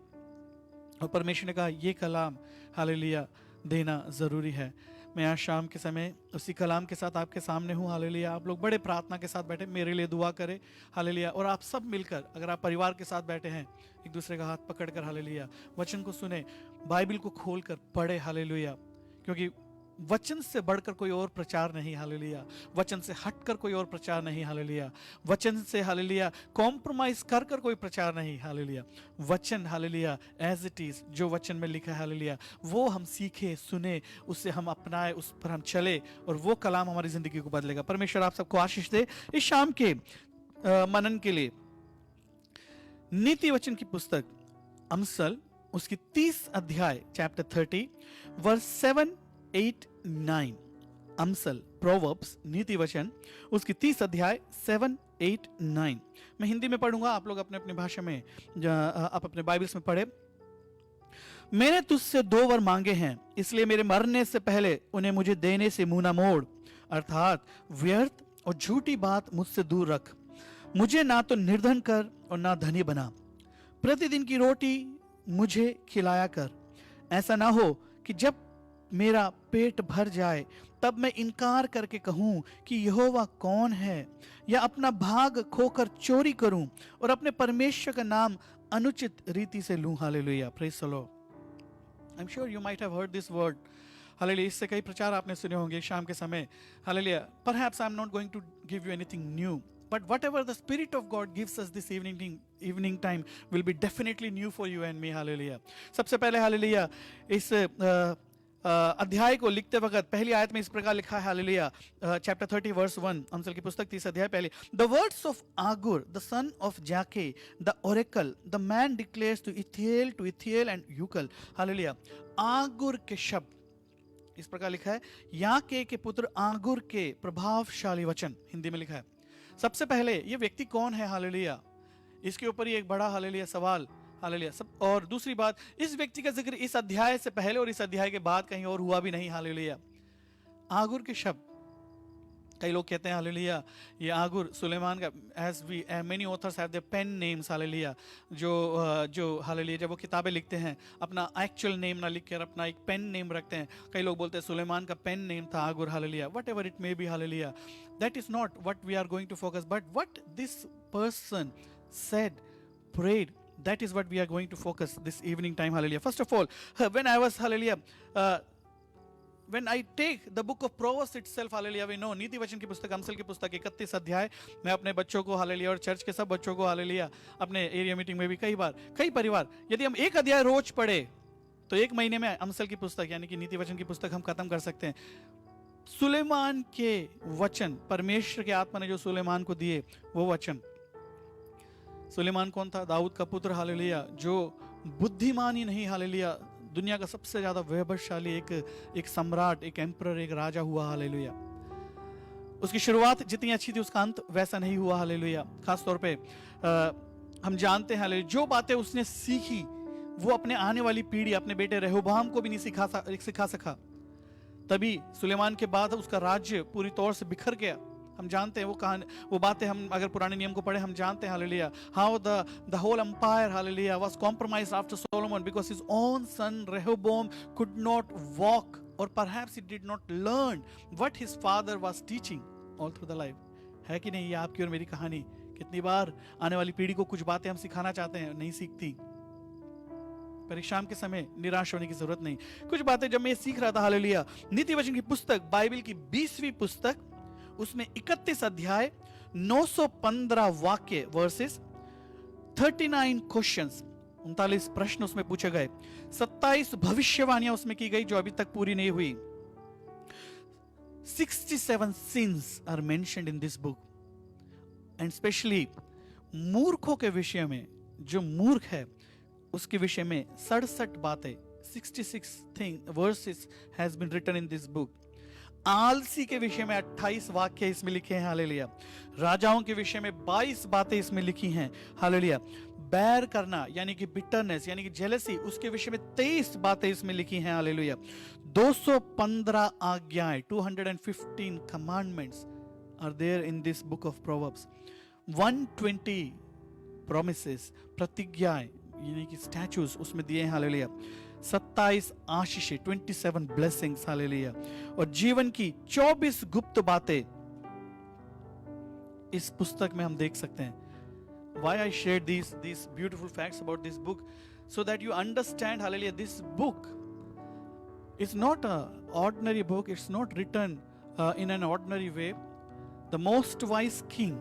और परमेश्वर ने कहा ये कलाम हालेलुया देना जरूरी है। मैं आज शाम के समय उसी कलाम के साथ आपके सामने हूँ। हालेलुया। आप लोग बड़े प्रार्थना के साथ बैठे, मेरे लिए दुआ करें। हालेलुया। और आप सब मिलकर, अगर आप परिवार के साथ बैठे हैं, एक दूसरे का हाथ पकड़कर हालेलुया वचन को सुने, बाइबल को खोलकर पढ़े। हालेलुया। क्योंकि वचन से बढ़कर कोई और प्रचार नहीं। हालेलुया। वचन से हटकर कोई और प्रचार नहीं। हालेलुया। वचन से हालेलुया कॉम्प्रोमाइज कर कर कोई प्रचार नहीं। हालेलुया। वचन हालेलुया एज इट इज, जो वचन में लिखा है हालेलुया, वो हम सीखे, सुने, उससे हम अपनाए, उस पर हम चले, और वो कलाम हमारी जिंदगी को बदलेगा। परमेश्वर आप सबको आशीष दे। इस शाम के मनन के लिए नीति वचन की पुस्तक अमसल, उसकी 30 अध्याय, चैप्टर 30 वर्स 7, 8, 9। अमसल, प्रोवर्ब्स, नीति वचन, उसकी 30 अध्याय 7, 8, 9। मैं हिंदी में पढ़ूंगा, आप लोग अपने अपने भाषा में, आप अपने बाइबल्स में पढ़े। मैंने तुझसे 2 वर मांगे हैं, इसलिए मेरे मरने से पहले उन्हें मुझे देने से मुंह न मोड़, अर्थात व्यर्थ और झूठी बात मुझसे दूर रख। मुझे ना तो निर्धन कर और ना धनी बना। प्रतिदिन की रोटी मुझे खिलाया कर। ऐसा ना हो कि जब मेरा पेट भर जाए तब मैं इनकार करके कहूं कि यहोवा कौन है, या अपना भाग खोकर चोरी करूं और अपने परमेश्वर का नाम अनुचित रीति से लूं। Hallelujah. Praise the Lord. I am sure you might have heard this word. Hallelujah. इससे कई प्रचार आपने सुने होंगे शाम के समय। Hallelujah. Perhaps I am not going to give you anything new, but whatever the Spirit of God gives us this evening time will be definitely new for you and me. Hallelujah. सबसे पहले hallelujah इस अध्याय को लिखते वक्त पहली आयत में इस प्रकार लिखा है। हालेलुया। चैप्टर 30 वर्स 1, अमसल की पुस्तक 30 अध्याय पहले। The words of Agur the son of Jakeh the oracle the man declares to Ithiel and Ucal. Hallelujah. Agur के शब्द, इस प्रकार लिखा है, याके के पुत्र आगुर के प्रभावशाली वचन, हिंदी में लिखा है। सबसे पहले ये व्यक्ति कौन है? हालेलुया। इसके ऊपर ही एक बड़ा हालेलुया सवाल। हालेलुया। सब, और दूसरी बात, इस व्यक्ति का जिक्र इस अध्याय से पहले और इस अध्याय के बाद कहीं और हुआ भी नहीं। हालेलुया। आगुर के शब्द, कई लोग कहते हैं हालेलुया ये आगुर सुलेमान का, as we many authors have their pen names. Hallelujah. जो हालेलुया जब वो किताबें लिखते हैं अपना एक्चुअल नेम ना लिखकर अपना एक पेन नेम रखते हैं। कई लोग बोलते हैं सुलेमान का पेन नेम था Agur. Hallelujah. Whatever it may be. Hallelujah. That is not what we are going to focus, but what this person said, prayed, that is what we are going to focus this evening time. Hallelujah. First of all, when I was hallelujah when I take the book of Proverbs itself, hallelujah, we know, नीति वचन की पुस्तक, अमसल की पुस्तक 31 अध्याय, मैं अपने बच्चों को हालेलुया और चर्च के सब बच्चों को हालेलुया, अपने एरिया मीटिंग में भी कई परिवार, यदि हम एक अध्याय रोज पढ़े तो एक महीने में अमसल की पुस्तक यानी कि नीति वचन की पुस्तक हम खत्म कर सकते हैं। सुलेमान के वचन, परमेश्वर के आत्मा ने जो सुलेमान को दिए वो वचन। सुलेमान कौन था? दाऊद का पुत्र। हालेलुया। जो बुद्धिमान ही नहीं, हालेलुया, दुनिया का सबसे ज्यादा वैभवशाली एक सम्राट, एक एम्परर, एक राजा हुआ। हालेलुया। उसकी शुरुआत जितनी अच्छी थी उसका अंत वैसा नहीं हुआ। हालेलुया। खास तौर पे हम जानते हैं हालेलुया जो बातें उसने सीखी वो अपने आने वाली पीढ़ी, अपने बेटे रेहोबाम को भी नहीं सिखा सका। तभी सुलेमान के बाद उसका राज्य पूरी तौर से बिखर गया। हम जानते हैं वो बातें, हम अगर पुराने नियम को पढ़े हम जानते हैं hallelujah how the whole empire hallelujah was compromised after Solomon because his own son Rehoboam could not walk, और perhaps he did not learn what his father was teaching all through the life. है कि नहीं? ये आपकी और मेरी कहानी। कितनी बार आने वाली पीढ़ी को कुछ बातें हम सिखाना चाहते हैं, नहीं सीखती। पर शाम के समय निराश होने की जरूरत नहीं। कुछ बातें जब मैं सीख रहा था हालेलुया, नीति वचन की पुस्तक, बाइबल की 20वीं पुस्तक, उसमें 31 अध्याय, 915 वाक्य, वर्सेस, 39 क्वेश्चंस, 39 प्रश्न उसमें पूछे गए, 27 भविष्यवाणियां उसमें की गई जो अभी तक पूरी नहीं हुई। 67 sins are mentioned in this book, and especially मूर्खों के विषय में, जो मूर्ख है उसके विषय में 67 बातें, 66 verses has been written in this book. आलसी के विषय में 28 वाक्य इसमें लिखे हैं, हालेलुया। राजाओं के विषय में 22 बातें इसमें लिखी हैं, हालेलुया। बैर करना यानी कि बिटरनेस यानी कि जेलसी, उसके विषय में 23 बातें इसमें लिखी हैं, hallelujah. 215 आज्ञाएं, 215 commandments are there in this book of Proverbs. 120 promises, प्रतिज्ञाएं यानी कि स्टैचूज उसमें दिए हैं, हालेलुया। 27 आशीषें, 27 blessings, hallelujah. और जीवन की 24 गुप्त बातें इस पुस्तक में हम देख सकते हैं। Why I shared these beautiful facts about this book, so that you understand, hallelujah, this book is not an ordinary book. It's not written in an ordinary way. The most wise king,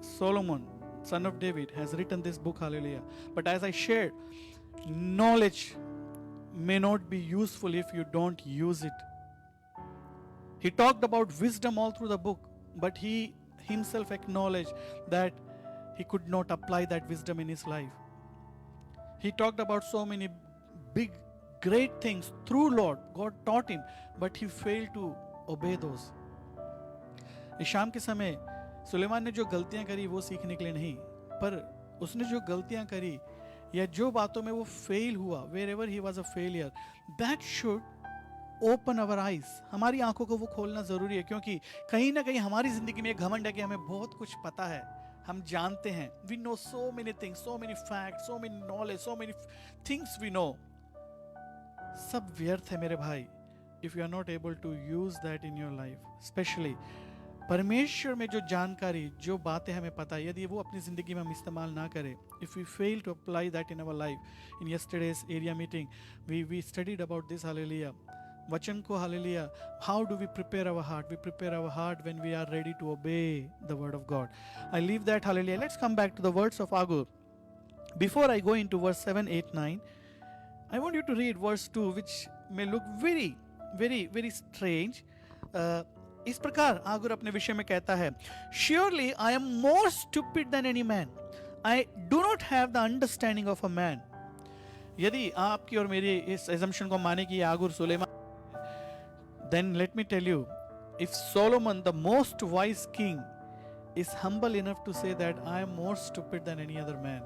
Solomon, son of David, has written this book, hallelujah. But as I shared, knowledge may not be useful if you don't use it. He talked about wisdom all through the book, but he himself acknowledged that he could not apply that wisdom in his life. He talked about so many big, great things through Lord. God taught him, but he failed to obey those. इस शाम के समय सुलेमान ने जो गलतियां करी वो सीखने के लिए नहीं, पर उसने जो गलतियां करी या जो बातों में वो फेल हुआ, wherever he was a failure, that should open our eyes. हमारी आंखों को वो खोलना जरूरी है, क्योंकि कहीं ना कहीं हमारी जिंदगी में एक घमंड है कि हमें बहुत कुछ पता है, हम जानते हैं। We know so many things, so many facts, so many knowledge, so many things we know. सब व्यर्थ है मेरे भाई, if you are not able to use that in your life. Especially परमेश्वर में जो जानकारी, जो बातें हमें पता है, यदि वो अपनी जिंदगी में हम इस्तेमाल ना करें, if we fail to apply that in our life. In yesterday's area meeting, we studied about this, hallelujah. वचन को, hallelujah, how do we prepare our heart? We prepare our heart when we are ready to obey the word of God. I leave that, hallelujah. Let's come back to the words of Agur. Before I go into verse 7, 8, 9, I want you to read verse 2, which may look very, very, very strange. इस प्रकार आगुर अपने विषय में कहता है, Surely I am more stupid than any man. I do not have the understanding of a man. यदि आपकी और मेरी इस assumption को माने कि आगुर Suleman, then let me tell you, if Solomon, the most wise king, is humble enough to say that I am more stupid than any other man,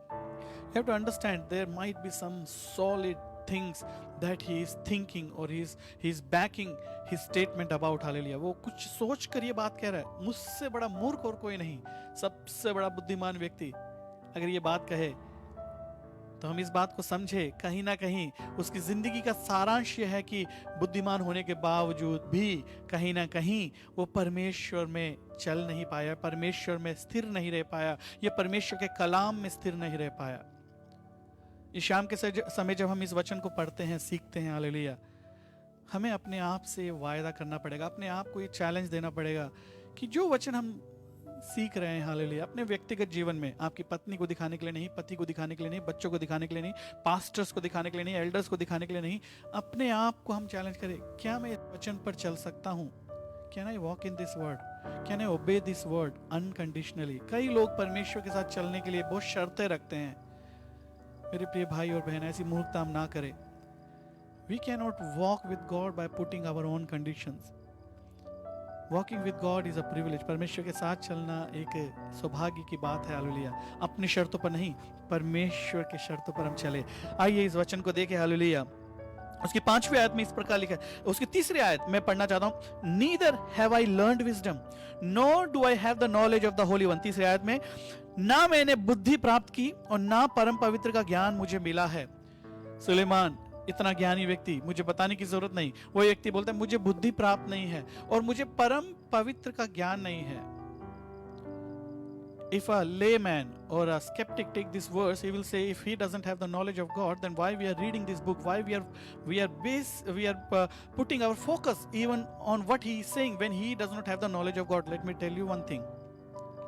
you have to understand there might be some solid things that he is thinking or he is backing his statement about, hallelujah. वो कुछ सोच कर ये बात कह रहा है, मुझसे बड़ा मूर्ख और कोई नहीं, सबसे बड़ा बुद्धिमान व्यक्ति अगर ये बात कहे तो हम इस बात को समझे, कहीं ना कहीं उसकी जिंदगी का सारांश यह है कि बुद्धिमान होने के बावजूद भी कहीं ना कहीं वो परमेश्वर में चल नहीं पाया, परमेश्वर में स्थिर नहीं रह पाया, ये परमेश्वर के कलाम में स्थिर नहीं रह पाया। इस शाम के समय जब हम इस वचन को पढ़ते हैं, सीखते हैं, हालेलुया, हमें अपने आप से वायदा करना पड़ेगा, अपने आप को ये चैलेंज देना पड़ेगा कि जो वचन हम सीख रहे हैं, हालेलुया, अपने व्यक्तिगत जीवन में, आपकी पत्नी को दिखाने के लिए नहीं, पति को दिखाने के लिए नहीं, बच्चों को दिखाने के लिए नहीं, पास्टर्स को दिखाने के लिए नहीं, एल्डर्स को दिखाने के लिए नहीं, अपने आप को हम चैलेंज करें, क्या मैं इस वचन पर चल सकता हूँ? Can I walk in this word? Can I obey this word unconditionally? कई लोग परमेश्वर के साथ चलने के लिए बहुत शर्तें रखते हैं। मेरे प्रिय भाई और बहन, ऐसी मूर्खता हम ना करें। We cannot walk with God by putting our own conditions. Walking with God is a privilege. परमेश्वर के साथ चलना एक सौभाग्य की बात है, हालेलुया। अपनी शर्तों पर नहीं, परमेश्वर के शर्तों पर हम चले। आइए इस वचन को देखें, हालेलुया। उसकी 5वीं आयत में इस प्रकार लिखा है, उसकी 3री आयत मैं पढ़ना चाहता हूँ, Neither have I learned wisdom, nor do I have the knowledge of the Holy One. 3री आयत में, ना मैंने बुद्धि प्राप्त की और ना परम पवित्र का ज्ञान मुझे मिला है। सुलेमान इतना ज्ञानी व्यक्ति, मुझे बताने की जरूरत नहीं, वो व्यक्ति बोलता है मुझे बुद्धि प्राप्त नहीं है और मुझे परम पवित्र का ज्ञान नहीं है। If a layman or a skeptic take this verse, he will say, if he doesn't have the knowledge of God, then why we are reading this book? Why we are putting our focus even on what he is saying when he does not have the knowledge of God? Let me tell you one thing.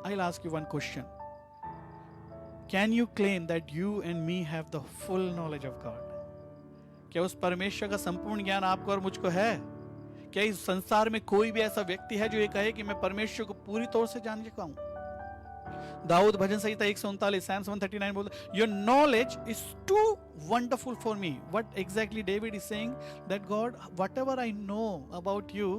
I'll ask you one question. Can you claim that you and me have the full knowledge of God? क्या उस परमेश्वर का संपूर्ण ज्ञान आपको और मुझको है? क्या इस संसार में कोई भी ऐसा व्यक्ति है जो ये कहे कि मैं परमेश्वर को पूरी तौर से जान चुका हूं? दाऊद भजन संहिता 139 Psalms 139 बोलता, your knowledge is too wonderful for me. What exactly David is saying, that God whatever I know about you,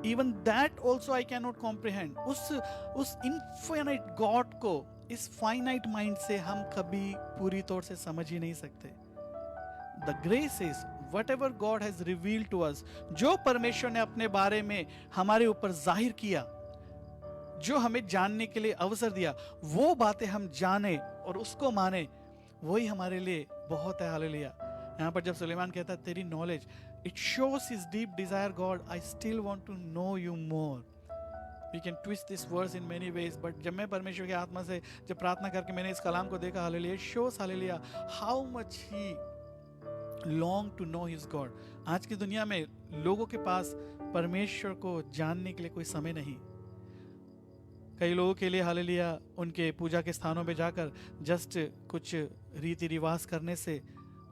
even that also I can not comprehend. उस इनफाइनाइट गॉड को इस फाइनाइट माइंड से हम कभी पूरी तौर से समझ ही नहीं सकते. The grace is whatever God has revealed to us, जो परमेश्वर ने अपने बारे में हमारे ऊपर जाहिर किया, जो हमें जानने के लिए अवसर दिया, वो बातें हम जाने और उसको माने, वही हमारे लिए बहुत है. हालेलुया. यहाँ पर जब सुलेमान कहता है तेरी knowledge, it shows his deep desire, God I still want to know you more. We can twist this verse in many ways, but जब मैं परमेश्वर की आत्मा से जब प्रार्थना करके मैंने इस कलाम को देखा, hallelujah, it shows, hallelujah, how much he long to know his God. आज की दुनिया में लोगों के पास परमेश्वर को जानने के लिए कोई समय नहीं. कई लोगों के लिए, हालेलुया, उनके पूजा के स्थानों पे जाकर जस्ट कुछ रीति रिवाज करने से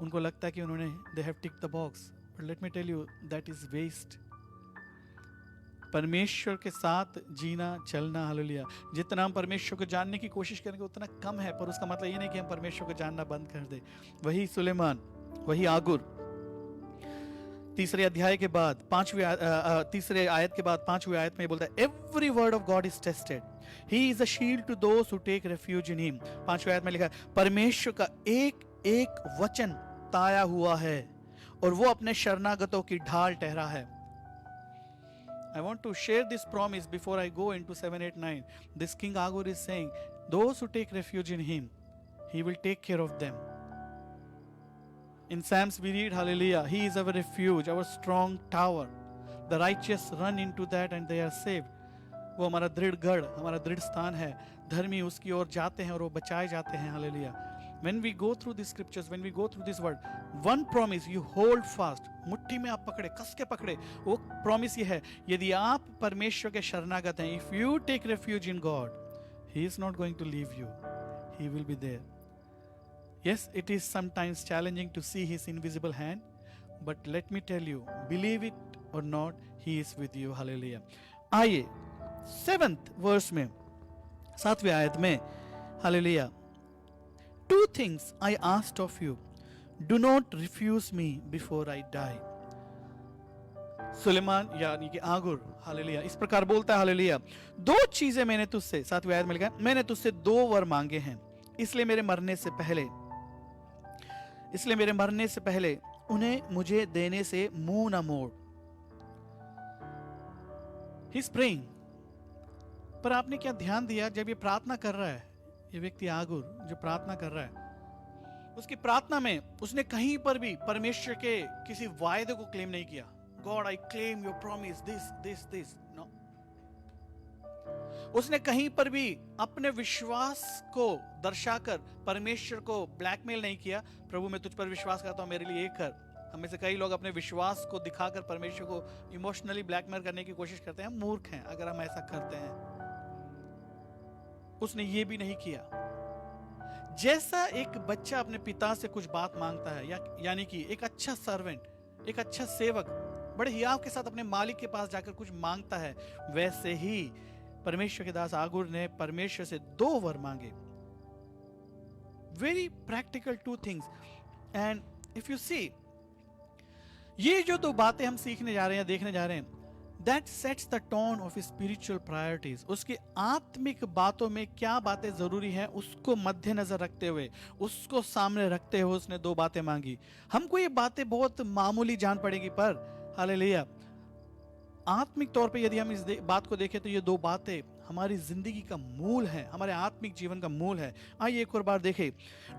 उनको लगता है कि उन्होंने they have ticked the box. But let me tell you, that is waste. परमेश्वर के साथ जीना, चलना, हालेलुया, जितना हम परमेश्वर को जानने की कोशिश करेंगे उतना कम है, पर उसका मतलब ये नहीं कि हम परमेश्वर को जानना बंद कर दे. वही सुलेमान, वही आगुर, तीसरे अध्याय के बाद तीसरे आयत के बाद 5वीं आयत में बोलता है, every word of God is tested, he is a shield to those who take refuge in him. 5वीं आयत में लिखा है, परमेश्वर का एक एक वचन ताया हुआ है और वो अपने शरणागतों की ढाल ठहरा है. I want to share this promise before I go into 7, 8, 9. This King Agur is saying, those who take refuge in him, he will take care of them. In Psalms we read, hallelujah, he is our refuge, our strong tower. The righteous run into that and they are saved. वो हमारा दृढ़ गढ़, हमारा दृढ़ स्थान है. धर्मी उसकी ओर जाते हैं और वो बचाए जाते हैं. Hallelujah. When we go through these scriptures, when we go through this word, one promise you hold fast. मुट्ठी में आप पकड़े, कस के पकड़े. वो प्रॉमिस ये है, यदि आप परमेश्वर के शरणागत हैं, if you take refuge in God, he is not going to leave you. He will be there. Yes, it is sometimes challenging to see his invisible hand, but let me tell you, believe it or not, he is with you. Hallelujah. आइए 7th verse में, 7वीं आयत में, hallelujah, 2 things I asked of you, do not refuse me before I die. Suleman यानी कि आगुर, hallelujah, इस प्रकार बोलता है, हालेलुया, 2 चीजें मैंने तुझसे, 7वीं आयत में लिखा है, मैंने तुझसे 2 वर मांगे हैं, इसलिए मेरे मरने से पहले उन्हें मुझे देने से मुंह न मोड़. He is praying. पर आपने क्या ध्यान दिया, जब ये प्रार्थना कर रहा है, ये व्यक्ति आगुर जो प्रार्थना कर रहा है, उसकी प्रार्थना में उसने कहीं पर भी परमेश्वर के किसी वायदे को क्लेम नहीं किया. God I claim your promise this. No, उसने कहीं पर भी अपने विश्वास को दर्शाकर परमेश्वर को ब्लैकमेल नहीं किया. प्रभु मैं तुझ पर विश्वास करता हूं, मेरे लिए ये कर. हम में से कई लोग अपने विश्वास को दिखाकर परमेश्वर को इमोशनली ब्लैकमेल करने की कोशिश करते हैं. हम मूर्ख हैं अगर हम ऐसा करते हैं. उसने ये भी नहीं किया. जैसा एक बच्चा अपने पिता से कुछ बात मांगता है, यानी कि एक अच्छा सर्वेंट, एक अच्छा सेवक बड़े हियाव के साथ अपने मालिक के पास जाकर कुछ मांगता है, वैसे ही परमेश्वर के दास आगुर ने परमेश्वर से 2 वर मांगे. Very practical 2 things. And if you see, ये जो 2 बातें हम सीखने जा रहे हैं, देखने जा रहे हैं, that sets the tone of spiritual priorities. उसकी आत्मिक बातों में क्या बातें जरूरी हैं उसको मद्देनजर रखते हुए, उसको सामने रखते हुए उसने 2 बातें मांगी. हमको ये बातें बहुत मामूली जान पड़ेगी, पर हालेलुया, आत्मिक तौर पे यदि हम इस बात को देखें तो ये 2 बातें हमारी जिंदगी का मूल है, हमारे आत्मिक जीवन का मूल है. आइए एक और बार देखें.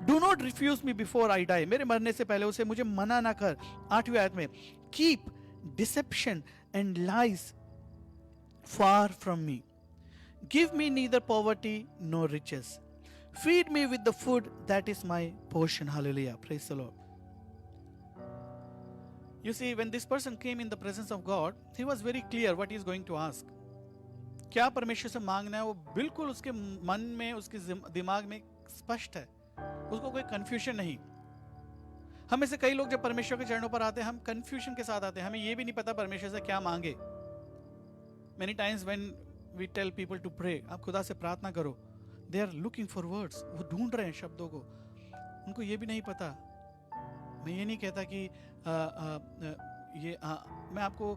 Do not refuse me before I die, मेरे मरने से पहले उसे मुझे मना ना कर. 8वीं आयत में, keep deception and lies far from me. Give me neither poverty nor riches. Feed me with the food that is my portion. Hallelujah. Praise the Lord. You see, when this person came in the presence of God, he was very clear what he is going to ask. क्या परमेश्वर से मांगना है वो बिल्कुल उसके मन में, उसके दिमाग में स्पष्ट है. उसको कोई कंफ्यूजन नहीं. हम में से कई लोग जब परमेश्वर के चरणों पर आते हैं, हम कंफ्यूजन के साथ आते हैं. हमें ये भी नहीं पता परमेश्वर से क्या मांगे. Many times when we tell people to pray, आप खुदा से प्रार्थना करो, they are looking for words, वो ढूंढ रहे हैं शब्दों को, उनको ये भी नहीं पता। मैं ये नहीं कहता कि मैं आपको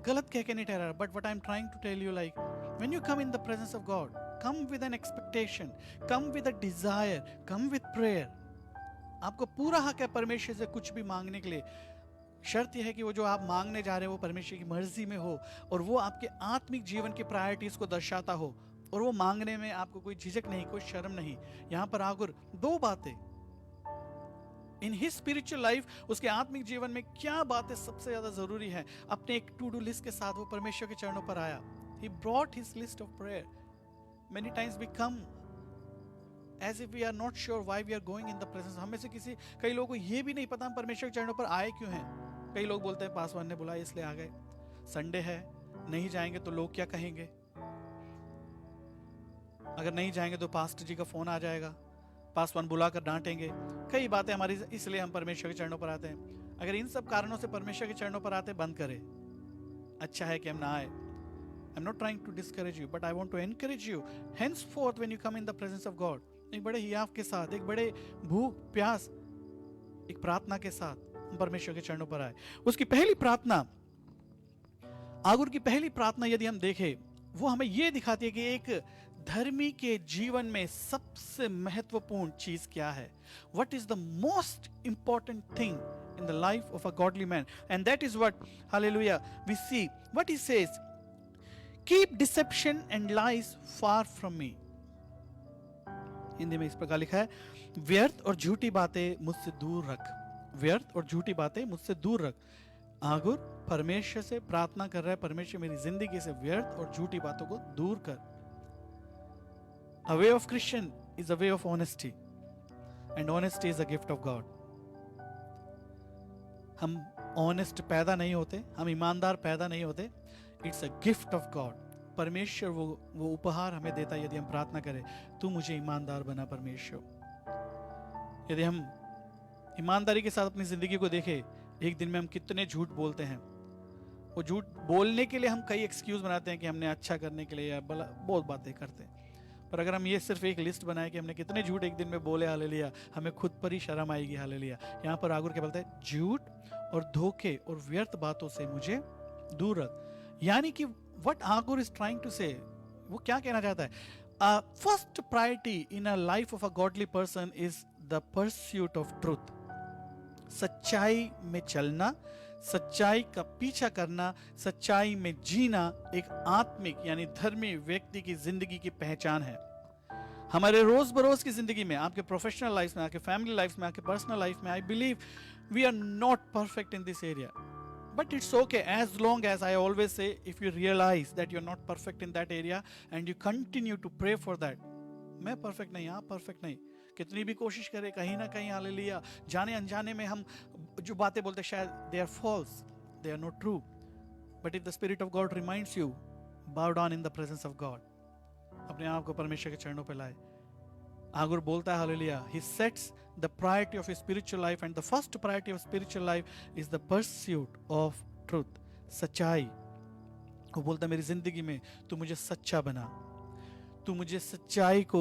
गलत कह के नहीं ठहरा, but what I am trying to tell you, like when you come in the presence of God, come with an expectation, come with a desire, come with prayer. आपको पूरा हक है परमेश्वर से कुछ भी मांगने के लिए। शर्त यह है कि वो जो आप मांगने जा रहे हैं वो परमेश्वर की मर्जी में हो, और वो आपके आत्मिक जीवन की प्रायोरिटीज को दर्शाता हो, और वो मांगने में आपको कोई झिझक नहीं, कोई शर्म नहीं। यहां पर आगुर दो बातें इन हिज स्पिरिचुअल लाइफ, उसके आत्मिक जीवन में क्या बातें सबसे ज्यादा जरूरी है, अपने एक टू डू लिस्ट के साथ वो परमेश्वर के चरणों पर आया। He brought his list of prayer. Many times we come as if we are not sure why we are going in the presence। हमें से कई लोगों को ये भी नहीं पता हम परमेश्वर के चरणों पर आए क्यों हैं। कई लोग बोलते हैं पासवान ने बुलाया इसलिए आ गए, संडे है, नहीं जाएंगे तो लोग क्या कहेंगे, अगर नहीं जाएंगे तो पास्टर जी का फोन आ जाएगा, पासवान बुलाकर डांटेंगे। कई बातें हमारी, इसलिए हम परमेश्वर के चरणों पर आते हैं। अगर इन सब कारणों से परमेश्वर के चरणों पर आते बंद करें, अच्छा है कि हम ना आए। I'm not trying to discourage you, but I want to encourage you. Henceforth, when you come in the presence of God, एक बड़े हियाव के साथ, एक बड़े भूख प्यास, एक प्रार्थना के साथ हम परमेश्वर के चरणों पर आए। उसकी पहली प्रार्थना, आगुर की पहली प्रार्थना यदि हम देखें, वो हमें ये दिखाती है कि एक धर्मी के जीवन में सबसे महत्वपूर्ण चीज क्या है। What is the most important thing in the life of a godly man? And that is what, hallelujah, we see what he says, keep deception and lies far from me। Hindi में इस प्रकार लिखा है, व्यर्थ और झूठी बातें मुझसे दूर रख, व्यर्थ और झूठी बातें मुझसे दूर रख। आगुर परमेश्वर से प्रार्थना कर रहा है, परमेश्वर मेरी जिंदगी से व्यर्थ और झूठी बातों को दूर कर। A way of Christian is a way of honesty, and honesty is a gift of God। हम ऑनेस्ट पैदा नहीं होते, हम ईमानदार पैदा नहीं होते, it's a gift of God. परमेश्वर वो उपहार हमें देता है यदि हम प्रार्थना करें, तू मुझे ईमानदार बना परमेश्वर। यदि हम ईमानदारी के साथ अपनी जिंदगी को देखें, एक दिन में हम कितने झूठ बोलते हैं। वो झूठ बोलने के लिए हम कई एक्सक्यूज बनाते हैं कि हमने अच्छा करने के लिए, या बहुत बातें करते हैं। पर अगर हम ये सिर्फ एक लिस्ट बनाए कि हमने कितने झूठ एक दिन में बोले, हालेलुया, हमें खुद पर ही शर्म आएगी। हालेलुया। यहाँ पर आगुर क्या बोलता है, झूठ और धोखे और व्यर्थ बातों से मुझे दूर रख। यानी कि व्हाट आगुर इज ट्राइंग टू से, वो क्या कहना चाहता है, first priority in a life of a godly person is the pursuit of truth. सच्चाई में चलना, सच्चाई का पीछा करना, सच्चाई में जीना एक आत्मिक यानी धर्मी व्यक्ति की जिंदगी की पहचान है। हमारे रोज बरोज की जिंदगी में, आपके प्रोफेशनल लाइफ में, आपके फैमिली लाइफ में, आपके पर्सनल लाइफ में, I believe we are not perfect in this area, but it's okay as long as, I always say, if you realize that you're not perfect in that area and you continue to pray for that। मैं perfect नहीं, आप perfect नहीं, कितनी भी कोशिश करें, कहीं ना कहीं हालेलुया जाने अनजाने में हम जो बातें बोलते हैं शायद they are false, they are not true, but if the Spirit of God reminds you, bow down in the presence of God। अपने आप को परमेश्वर के चरणों पर लाए। आगुर बोलता है hallelujah, he sets the priority of his spiritual life, and the first priority of spiritual life is the pursuit of truth। सच्चाई। वो बोलता है मेरी जिंदगी में तू मुझे सच्चा बना, तू मुझे सच्चाई को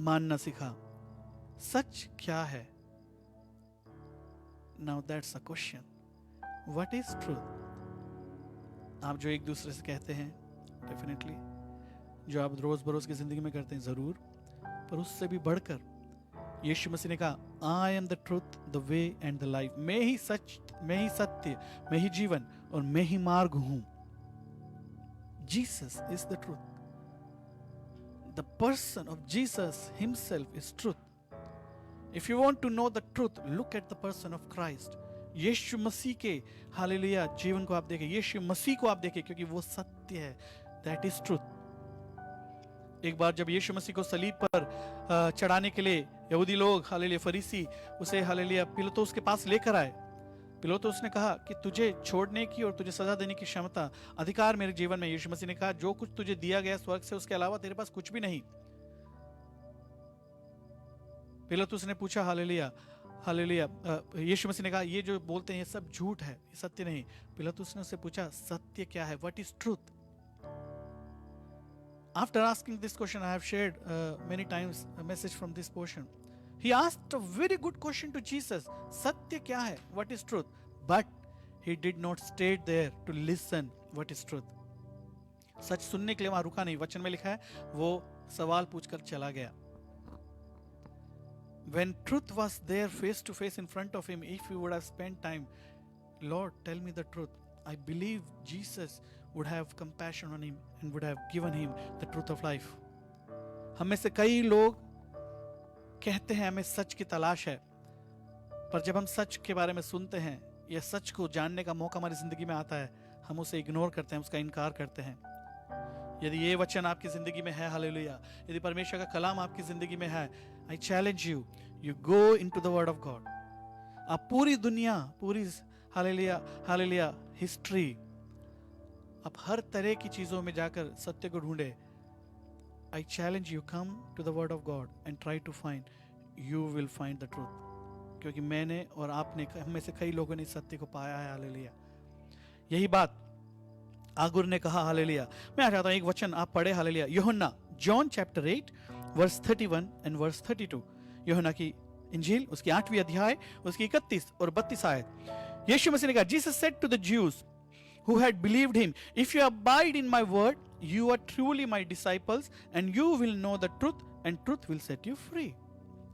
मानना सिखा। सच क्या है? Now that's a question, what is truth? आप जो एक दूसरे से कहते हैं, डेफिनेटली जो आप रोज बरोज की जिंदगी में करते हैं जरूर, पर उससे भी बढ़कर यीशु मसीह ने कहा, I am the truth, the way and the life. मैं ही सच, मैं ही सत्य, मैं ही जीवन और मैं ही मार्ग हूं। Jesus is the truth. The person of Jesus himself is truth. If you want to know the truth, look at the person of Christ. यीशु मसीह के हालेलुया जीवन को आप देखें, यीशु मसीह को आप देखें, क्योंकि वो सत्य है। That is truth. एक बार जब यीशु मसीह को सलीब पर चढ़ाने के लिए यहूदी लोग, हालेलुया फरीसी, उसे हालेलुया पिलातुस के पास लेकर आए। पिलातुस ने कहा कि तुझे छोड़ने की और तुझे सजा देने की क्षमता, अधिकार मेरे जीवन में। यीशु मसीह ने कहा, जो कुछ तुझे दिया गया स्वर्ग से, उसके अलावा तेरे पास कुछ भी नहीं। पिलातुस ने पूछा, हालेलुया हालेलुया, यीशु मसीह ने कहा, ये जो बोलते हैं ये सब झूठ है, ये सत्य नहीं। पिलातुस ने उससे पूछा, सत्य क्या है? What is truth? After asking this question, I have shared many times a message from this portion. He asked a very good question to Jesus. Satya kya hai? What is truth? But he did not stay there to listen what is truth. सच सुनने के लिए वहां रुका नहीं. वचन में लिखा है वो सवाल पूछकर चला गया. When truth was there face to face in front of him, if he would have spent time, Lord, tell me the truth, I believe Jesus would have compassion on him and would have given him the truth of life. हम में से कई लोग कहते हैं हमें सच की तलाश है, पर जब हम सच के बारे में सुनते हैं या सच को जानने का मौका हमारी जिंदगी में आता है, हम उसे इग्नोर करते हैं, उसका इनकार करते हैं. यदि ये वचन आपकी जिंदगी में है, हालेलुया, यदि परमेश्वर का कलाम आपकी जिंदगी में है, I challenge you, you go into the word of God. आप पूरी दुनिया, पूरी हालेलुया हालेलुया हिस्ट्री, आप हर तरह की चीजों में जाकर सत्य को ढूंढे. I challenge you, come to the word of God and try to find, you will find the truth. क्योंकि मैंने और आपने, हम में से कई लोगों ने सत्य को पाया है, हालेलुया. यही बात आगुर ने कहा, हालेलुया. मैं चाहता हूं एक वचन आप पढ़े, hallelujah. Yuhanna, John chapter 8 verse 31 and verse 32. Yuhanna की इंजील उसकी 8वीं अध्याय उसकी 31 और 32 आयत. यीशु मसीह ने कहा, Jesus said to the Jews who had believed him, if you abide in my word, you are truly my disciples and you will know the truth and truth will set you free.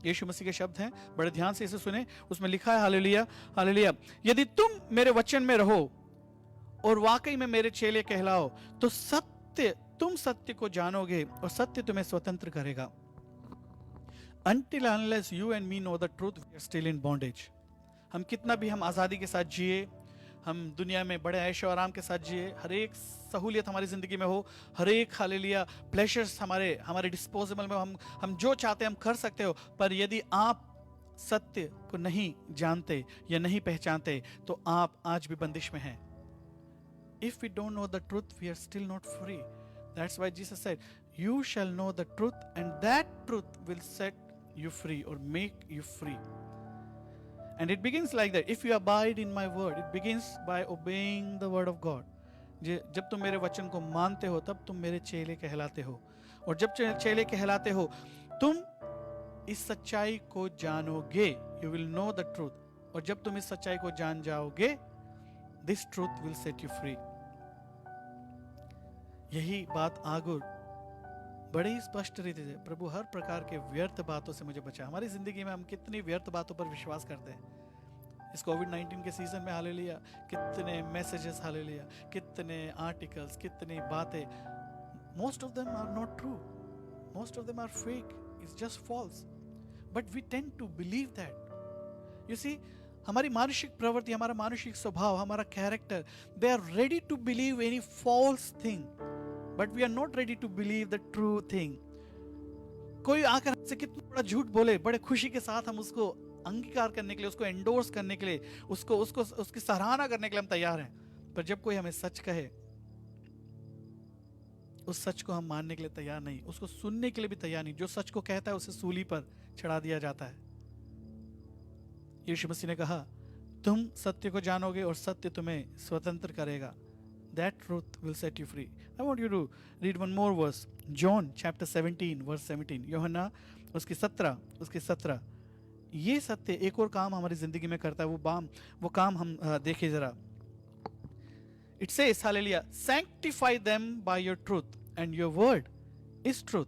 यीशु मसीह के शब्द हैं, बड़े ध्यान से इसे सुने. उसमें लिखा है, हालेलुया हालेलुया, यदि तुम मेरे वचन में रहो और वाकई में मेरे चेले कहलाओ तो तुम सत्य को जानोगे और सत्य तुम्हें स्वतंत्र करेगा. Until unless you and me know the truth, we are still in bondage. हम कितना भी हम आज़ादी के साथ जिए, हम दुनिया में बड़े ऐशो आराम के साथ जिए, हर एक सहूलियत हमारी ज़िंदगी में हो, हर एक हालेलुया प्लेजर्स हमारे डिस्पोजेबल में, हम जो चाहते हैं हम कर सकते हो, पर यदि आप सत्य को नहीं जानते या नहीं पहचानते तो आप आज भी बंदिश में हैं. If we don't know the truth, we are still not free. That's why Jesus said, you shall know the truth and that truth will set you free or make you free. And it begins like that. If you abide in my word, it begins by obeying the word of God. जब तुम मेरे वचन को मानते हो तब तुम मेरे चेले कहलाते हो, और जब चेले कहलाते हो तुम इस सच्चाई को जानोगे. You will know the truth. और जब तुम इस सच्चाई को जान जाओगे, this truth will set you free. यही बात आगुर बड़ी स्पष्ट रीति से, प्रभु हर प्रकार के व्यर्थ बातों से मुझे बचा. हमारी जिंदगी में हम कितनी व्यर्थ बातों पर विश्वास करते हैं. इस कोविड-19 के सीजन में, हालेलुया, कितने मैसेजेस, हालेलुया, कितने आर्टिकल्स, कितनी बातें. Most of them are not true, most of them are fake, it's just false, but we tend to believe that. You see, हमारी मानसिक प्रवृत्ति, हमारा मानसिक स्वभाव, हमारा character, they are ready to believe any false thing, but we are not ready to believe the true thing. कोई आकर हमसे कितना बड़ा झूठ बोले, बड़े खुशी के साथ हम उसको अंगीकार करने के लिए, उसको एंडोर्स करने के लिए, उसकी सराहना करने के लिए हम तैयार हैं. पर जब कोई हमें सच कहे, उस सच को हम मानने के लिए तैयार नहीं, उसको सुनने के लिए भी तैयार नहीं. जो सच को कहता है उसे सूली पर चढ़ा दिया जाता है. यीशु मसीह ने कहा, तुम सत्य को जानोगे और सत्य तुम्हें स्वतंत्र करेगा. That truth will set you free. I want you to read one more verse. John chapter 17 verse 17. यूहन्ना उसकी 17. ये सत्य एक और काम हमारी जिंदगी में करता है. वो काम हम देखें जरा. It says, hallelujah, sanctify them by your truth and your word is truth.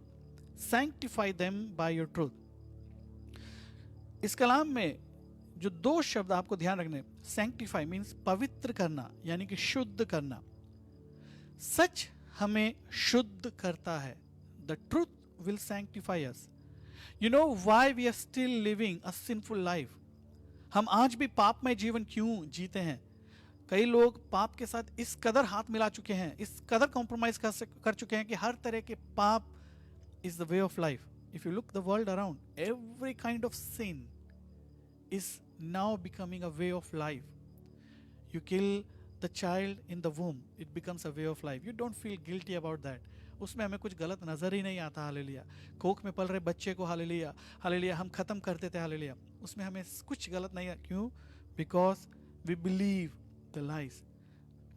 Sanctify them by your truth. इस कलाम में जो दो शब्द आपको ध्यान रखने, sanctify means पवित्र करना, यानी कि शुद्ध करना. सच हमें शुद्ध करता है. The truth will sanctify us. You know why we are still living a sinful life? हम आज भी पापमय जीवन क्यों जीते हैं? कई लोग पाप के साथ इस कदर हाथ मिला चुके हैं, इस कदर कॉम्प्रोमाइज कर चुके हैं कि हर तरह के पाप is the way of life. If you look the world around, every kind of sin is now becoming a way of life. You kill the child in the womb, it becomes a way of life. You don't feel guilty about that. उसमें हमें कुछ गलत नजर ही नहीं आता. Hallelujah. कोख में पल रहे बच्चे को, हालेलुया हालेलुया, हम खत्म कर देते, हालेलुया. उसमें हमें कुछ गलत नहीं है. क्यों? Because we believe the lies,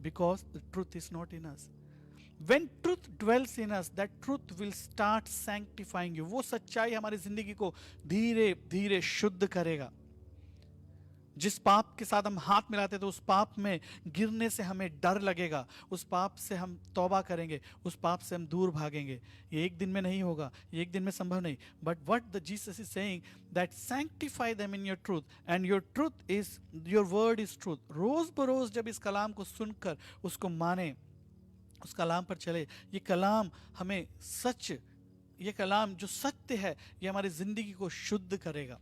because the truth is not in us. When truth dwells in us, that truth will start sanctifying you. वो सच्चाई हमारी जिंदगी को धीरे धीरे शुद्ध करेगा. जिस पाप के साथ हम हाथ मिलाते थे, उस पाप में गिरने से हमें डर लगेगा, उस पाप से हम तौबा करेंगे, उस पाप से हम दूर भागेंगे. ये एक दिन में नहीं होगा, ये एक दिन में संभव नहीं. But what the Jesus is saying, that sanctify them in your truth, and your truth is, your word is truth. रोज बरोज जब इस कलाम को सुनकर उसको माने, उस कलाम पर चले, ये कलाम हमें सच, ये कलाम जो सत्य है, ये हमारी जिंदगी को शुद्ध करेगा.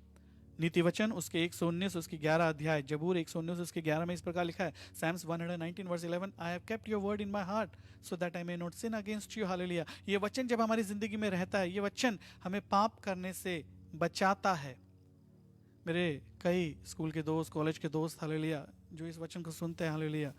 नीति वचन उसके 119 उसकी 11 अध्याय, जबूर 119 उसके 11 में इस प्रकार लिखा है, Psalms 119 verse 11, I have kept your word in my heart so that I may not sin against you. Hallelujah. ये वचन जब हमारी जिंदगी में रहता है, ये वचन हमें पाप करने से बचाता है. मेरे कई स्कूल के दोस्त, कॉलेज के दोस्त, हालेलुया, जो इस वचन को सुनते हैं, हालेलुया,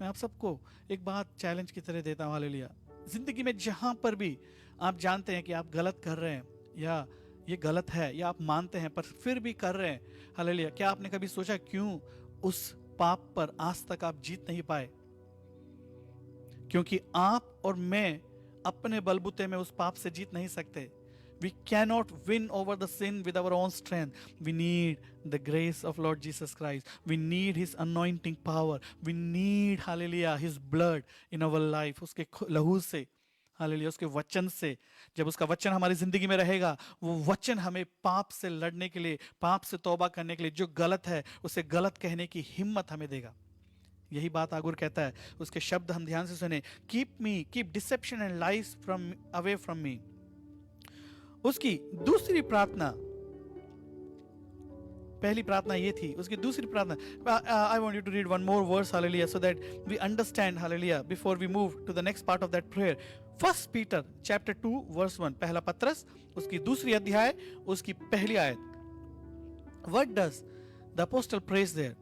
मैं आप सबको एक बात चैलेंज की तरह देता हूँ, हालेलुया. जिंदगी में जहां पर भी आप जानते हैं कि आप गलत कर रहे हैं, या ये गलत है, या आप मानते हैं पर फिर भी कर रहे हैं, हालेलुया, क्या आपने कभी सोचा क्यों उस पाप पर आज तक आप जीत नहीं पाए? क्योंकि आप और मैं अपने बलबूते में उस पाप से जीत नहीं सकते. We cannot win over the sin with our own strength. We need the grace of Lord Jesus Christ. We need His anointing power. We need, hallelujah, His blood in our life. उसके लहू से, hallelujah, उसके वचन से. जब उसका वचन हमारी जिंदगी में रहेगा, वो वचन हमें पाप से लड़ने के लिए, पाप से तौबा करने के लिए, जो गलत है उसे गलत कहने की हिम्मत हमें देगा. यही बात आगुर कहता है. उसके शब्द हम ध्यान से सुने, keep dissipation and lies from away from me. उसकी दूसरी प्रार्थना, पहली प्रार्थना ये थी, उसकी दूसरी प्रार्थना, I want you to read one more verse, hallelujah, so that we understand, hallelujah, before we move to the next part of that prayer. 1 Peter chapter 2 verse 1, पहला पत्रस उसकी दूसरी अध्याय उसकी पहली आयत. What does the apostle praise there?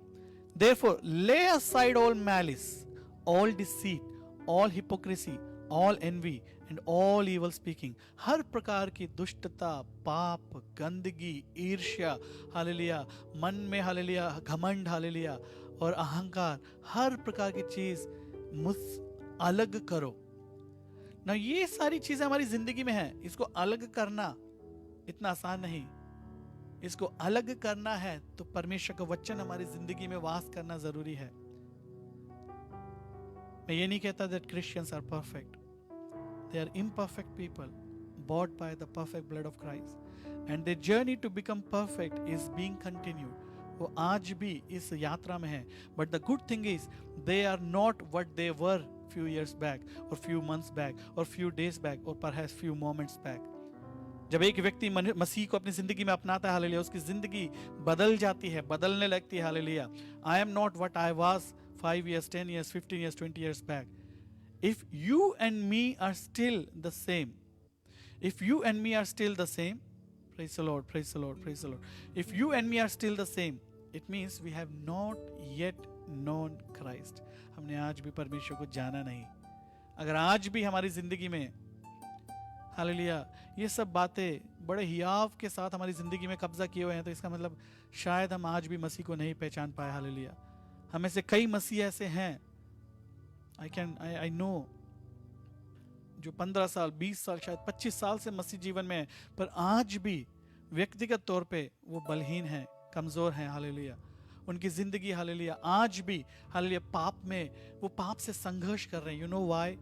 Therefore lay aside all malice, all deceit, all hypocrisy, all envy and all evil speaking. हर प्रकार की दुष्टता, पाप, गंदगी, ईर्ष्या, हालेलुया, मन में, हालेलुया, घमंड, हालेलुया, और अहंकार, हर प्रकार की चीज मुझ अलग करो ना. ये सारी चीजें हमारी जिंदगी में है. इसको अलग करना इतना आसान नहीं. इसको अलग करना है तो परमेश्वर का वचन हमारी जिंदगी में वास करना जरूरी है. मैं ये नहीं कहता that Christians are perfect. They are imperfect people bought by the perfect blood of Christ, and their journey to become perfect is being continued. वो आज भी इस यात्रा में है. But the good thing is they are not what they were few years back, or few months back, or few days back, or perhaps few moments back. जब एक व्यक्ति मसीह को अपनी जिंदगी में अपनाता है, हालेलुया, उसकी जिंदगी बदल जाती है, बदलने लगती है, hallelujah. I am not what I was 5 years, 10 years, 15 years, 20 years back. If you and me are still the same, if you and me are still the same, praise the Lord, praise the Lord, praise the Lord. If you and me are still the same, it means we have not yet known Christ. हमने आज भी परमेश्वर को जाना नहीं. अगर आज भी हमारी जिंदगी में, हालेलुया, ये सब बातें बड़े हियाव के साथ हमारी जिंदगी में कब्जा किए हुए हैं, तो इसका मतलब शायद हम आज भी मसीह को नहीं पहचान पाए. हालेलुया. हमें से कई मसीह ऐसे हैं, आई नो, जो 15 साल, 20 साल, शायद 25 साल से मसीह जीवन में है, पर आज भी व्यक्तिगत तौर पे वो बलहीन हैं, कमजोर हैं. हालेलुया. उनकी जिंदगी, हालेलुया, आज भी, हालेलुया, पाप में, वो पाप से संघर्ष कर रहे हैं. You know why?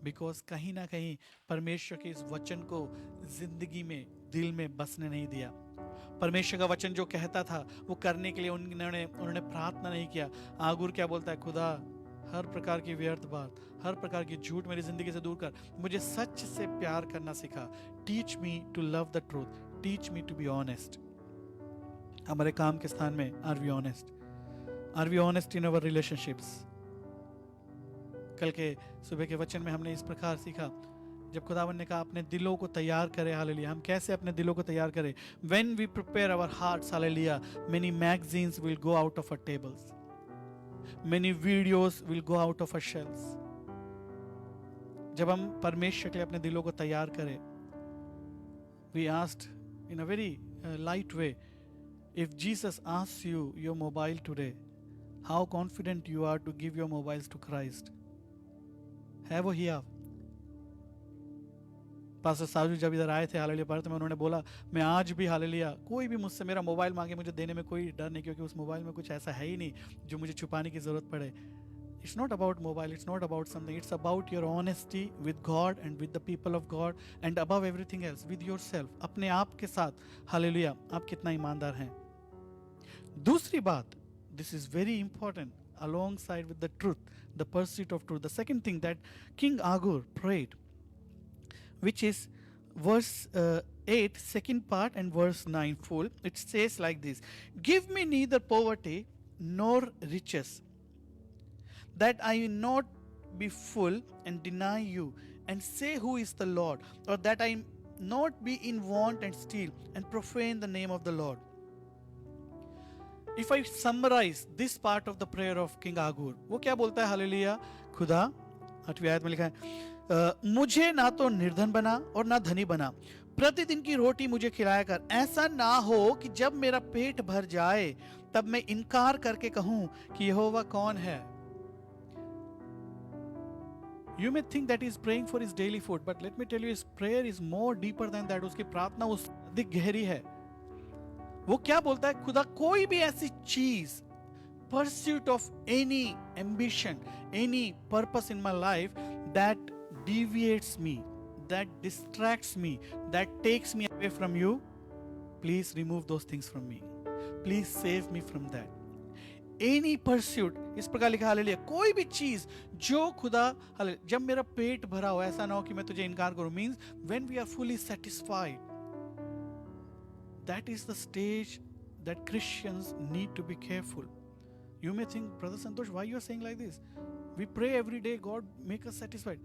बिकॉज कहीं ना कहीं परमेश्वर के इस वचन को जिंदगी में, दिल में बसने नहीं दिया. परमेश्वर का वचन जो कहता था वो करने के लिए उन्होंने प्रार्थना नहीं किया. आगुर क्या बोलता है? खुदा, हर प्रकार की व्यर्थ बात, हर प्रकार की झूठ मेरी जिंदगी से दूर कर, मुझे सच से प्यार करना सिखा. Teach me to love the truth, teach me to be honest. हमारे काम के स्थान में are we honest? Are we honest in our relationships? कल के सुबह के वचन में हमने इस प्रकार सीखा, जब खुदावन ने कहा अपने दिलों को तैयार करें, हालेलुया. हम कैसे अपने दिलों को तैयार करें? When we prepare our hearts, hallelujah, many magazines will go out of our tables, many videos will go out of our shelves. जब हम परमेश्वर के लिए अपने दिलों को तैयार करें, we asked in a very light way, if Jesus asks you your mobile today, how confident you are to give your mobiles to Christ? है वो हियाव? पास्टर साजू जब इधर आए थे हालेलुया पर, तो मैं उन्होंने बोला मैं आज भी हालेलुया कोई भी मुझसे मेरा मोबाइल मांगे मुझे देने में कोई डर नहीं, क्योंकि उस मोबाइल में कुछ ऐसा है ही नहीं जो मुझे छुपाने की ज़रूरत पड़े. It's not about mobile, it's not about something, it's about your honesty with God and with the people of God, and above everything else with yourself. अपने आप के साथ हालेलुया आप कितना ईमानदार हैं. दूसरी बात, this is very important alongside with the truth, the pursuit of truth. The second thing that King Agur prayed, which is verse 8 second part and verse 9 full, it says like this: give me neither poverty nor riches, that I will not be full and deny you and say who is the Lord, or that I not be in want and steal and profane the name of the Lord. If I summarize this part of the prayer of King Agur, वो क्या बोलता है hallelujah? खुदा 8वीं आयत में लिखा है मुझे ना तो निर्धन बना और ना धनी बना, प्रतिदिन की रोटी मुझे खिलाया कर. ऐसा ना हो कि जब मेरा पेट भर जाए तब मैं इनकार करके कहूं कि यहोवा कौन है. You may think that he is praying for his daily food, but let me tell you, his prayer is more deeper than that. उसकी प्रार्थना उस अधिक गहरी है. वो क्या बोलता है? खुदा कोई भी ऐसी चीज, pursuit of any ambition, any purpose in my life that deviates me, that distracts me, that takes me away from you, please remove those things from me. Please save me from that. Any pursuit, इस प्रकार लिखा hallelujah, कोई भी चीज जो खुदा hallelujah जब मेरा पेट भरा हो, ऐसा ना हो कि मैं तुझे इनकार करूं. Means when we are fully satisfied, that is the stage that Christians need to be careful. You may think, Brother Santosh, why you are saying like this? We pray every day, God make us satisfied.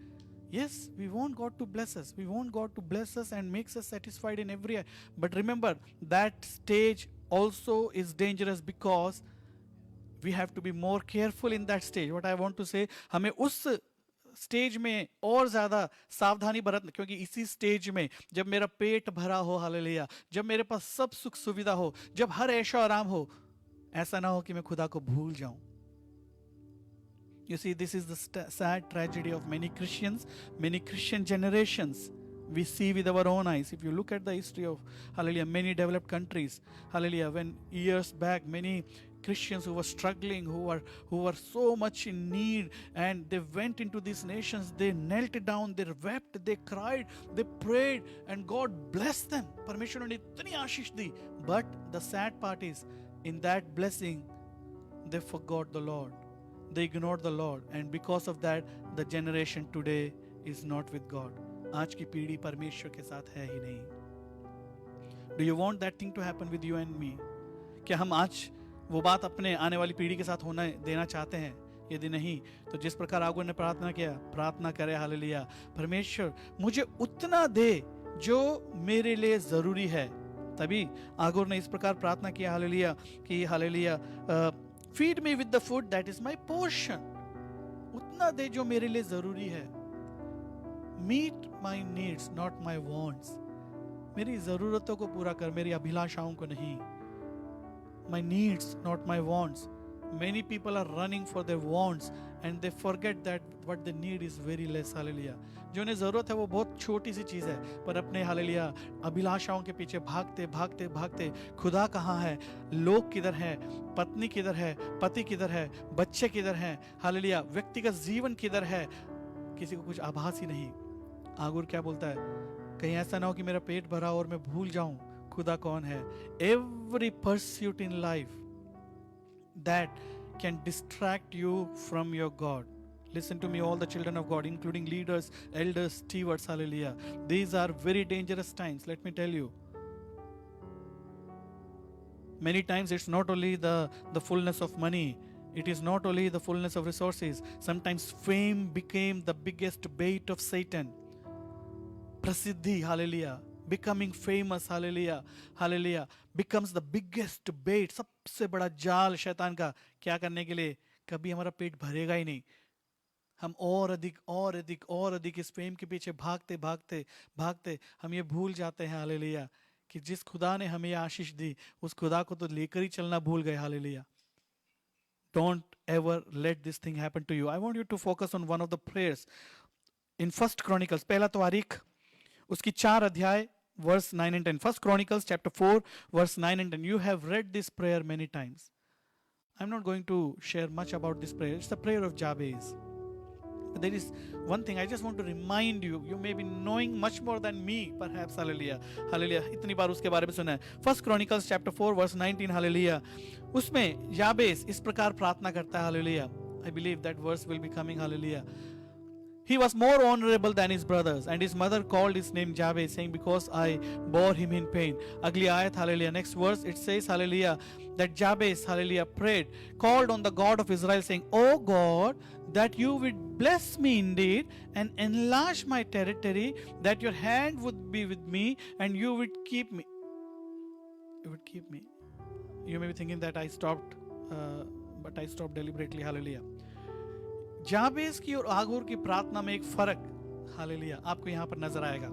Yes, we want God to bless us. We want God to bless us and makes us satisfied in every area. But remember, that stage also is dangerous because we have to be more careful in that stage. What I want to say, हमें उस stage में और ज्यादा सावधानी बरतना, क्योंकि इसी stage में जब मेरा पेट भरा हो हालेलुया, जब मेरे पास सब सुख सुविधा हो, जब हर ऐशो आराम हो, ऐसा ना हो कि मैं खुदा को भूल जाऊं. You see, this is the sad tragedy of many Christians, many Christian generations. We see with our own eyes. If you look at the history of hallelujah, many developed countries, hallelujah, when years back many Christians who were struggling, who were so much in need, and they went into these nations, they knelt down, they wept, they cried, they prayed, and God blessed them. परमेश्वर ने इतनी आशीष दी. But the sad part is, in that blessing, they forgot the Lord. They ignored the Lord, and because of that, the generation today is not with God. आज की पीढ़ी परमेश्वर के साथ है ही नहीं. Do you want that thing to happen with you and me? क्या हम आज वो बात अपने आने वाली पीढ़ी के साथ होना देना चाहते हैं? यदि नहीं, तो जिस प्रकार आगुर ने प्रार्थना किया, प्रार्थना करे हालेलुया, परमेश्वर मुझे उतना दे जो मेरे लिए जरूरी है. तभी आगुर ने इस प्रकार प्रार्थना किया हालेलुया कि hallelujah feed me with the food that is my portion. उतना दे जो मेरे लिए जरूरी है. Meet my needs, not my wants. मेरी जरूरतों को पूरा कर, मेरी अभिलाषाओं को नहीं. My needs, not my wants. Many people are running for their wants and they forget that what they need is very less. Hallelujah. जो उन्हें जरूरत है वो बहुत छोटी सी चीज है, पर अपने हालेलुया अभिलाषाओं के पीछे भागते भागते भागते खुदा कहाँ है, लोग किधर हैं, पत्नी किधर है, पति किधर है, बच्चे किधर हैं, हालेलुया व्यक्तिगत जीवन किधर है, किसी को कुछ आभास ही नहीं. आगुर क्या बोलता है? कहीं ऐसा ना हो कि मेरा पेट भरा और मैं भूल जाऊं खुदा कौन है. Every pursuit in life that can distract you from your God. Listen to me, all the children of God, including leaders, elders, stewards, hallelujah. These are very dangerous times, let me tell you. Many times it's not only the fullness of money, it is not only the fullness of resources. Sometimes fame became the biggest bait of Satan. Prasiddhi, hallelujah. Becoming famous, hallelujah, hallelujah, becomes the biggest bait. सबसे बड़ा जाल शैतान का क्या करने के लिए? कभी हमारा पेट भरेगा ही नहीं. हम और अधिक और अधिक और अधिक इस फेम के पीछे भागते भागते भागते हम ये भूल जाते हैं हालेलुया कि जिस खुदा ने हमें आशीष दी उस खुदा को तो लेकर ही चलना भूल गए. Hallelujah. Don't ever let this thing happen to you. I want you to focus on one of the prayers in First Chronicles, पहला तवारीख उसकी 4 अध्याय verse 9 and 10. First Chronicles chapter 4 verse 9 and 10. You have read this prayer many times. I'm not going to share much about this prayer. It's the prayer of Jabez. But there is one thing I just want to remind you. You may be knowing much more than me, perhaps. Hallelujah. Hallelujah. इतनी बार उसके बारे में सुना है. First Chronicles chapter 4 verse 19. Hallelujah. उसमें याबेस इस प्रकार प्रार्थना करता है. Hallelujah. I believe that verse will be coming. Hallelujah. He was more honorable than his brothers, and his mother called his name Jabez, saying, because I bore him in pain. Agli ayat, hallelujah. Next verse, it says, hallelujah, that Jabez, hallelujah, prayed, called on the God of Israel, saying, O God, that you would bless me indeed, and enlarge my territory, that your hand would be with me, and you would keep me. You would keep me. You may be thinking that I stopped, but I stopped deliberately, hallelujah. जाबेस की और Agur की प्रार्थना में एक फर्क hallelujah आपको यहां पर नजर आएगा.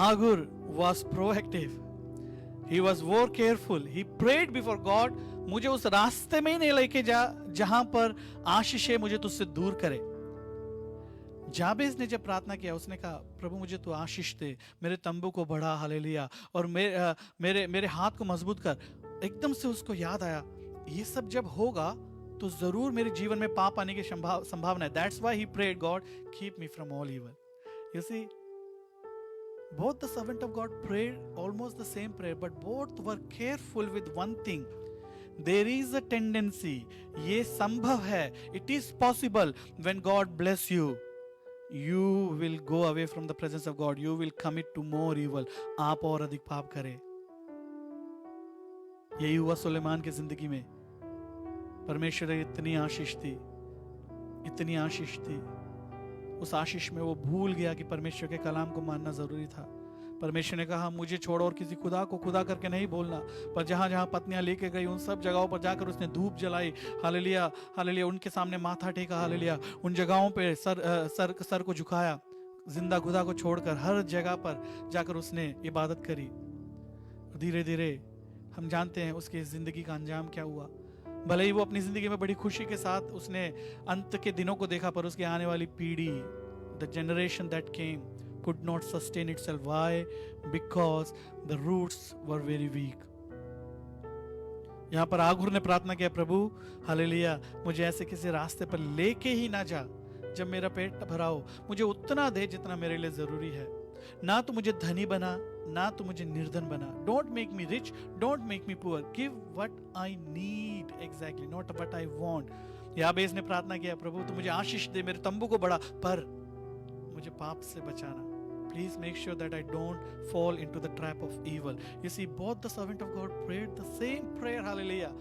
Agur was proactive, he was more careful, he prayed before God. मुझे उस रास्ते में ही नहीं लेके जा जहां पर आशीषें मुझे तुझसे दूर करे. जाबेस ने जब प्रार्थना किया उसने कहा प्रभु मुझे तू आशीष दे, मेरे तंबू को बढ़ा हालेलुया, और मेरे हाथ को मजबूत कर. एकदम से उसको याद आया ये सब जब होगा तो जरूर मेरे जीवन में पाप आने की संभावना है. That's why he prayed, God, keep me from all evil. You see, both the servant of God prayed almost the same prayer, but both were careful with one thing. There is a tendency, ये संभव है, it is possible, when God bless you, you will go away from the presence of God, you will commit to more evil. आप और अधिक पाप करें. यही हुआ सुलेमान की जिंदगी में. परमेश्वर इतनी आशीष थी, उस आशीष में वो भूल गया कि परमेश्वर के कलाम को मानना जरूरी था. परमेश्वर ने कहा मुझे छोड़ और किसी खुदा को खुदा करके नहीं बोलना. पर जहां जहां पत्नियां लेके गई उन सब जगहों पर जाकर उसने धूप जलाई. Hallelujah hallelujah. उनके सामने माथा टेका. हालेलुया. उन जगहों पे सर को झुकाया. जिंदा खुदा को छोड़कर हर जगह पर जाकर उसने इबादत करी. धीरे धीरे हम जानते हैं उसकी जिंदगी का अंजाम क्या हुआ. भले ही वो अपनी जिंदगी में बड़ी खुशी के साथ उसने अंत के दिनों को देखा, पर उसकी आने वाली पीढ़ी, the generation that came, could not sustain itself. Why? Because the roots were very weak. यहाँ पर आगूर ने प्रार्थना किया प्रभु हालेलुया मुझे ऐसे किसी रास्ते पर लेके ही ना जा जब मेरा पेट भरा हो. मुझे उतना दे जितना मेरे लिए जरूरी है. ना तो मुझे धनी बना, ना तो मुझे निर्धन बना. Don't make me rich, don't make me poor. Give what I need exactly, not what I want. याबेस ने प्रार्थना किया प्रभु तू मुझे आशीष दे, मेरे तंबू को बढ़ा, पर मुझे पाप से बचाना. Please make sure that I don't fall into the trap of evil. You see, both the servant of God prayed the same prayer. Hallelujah.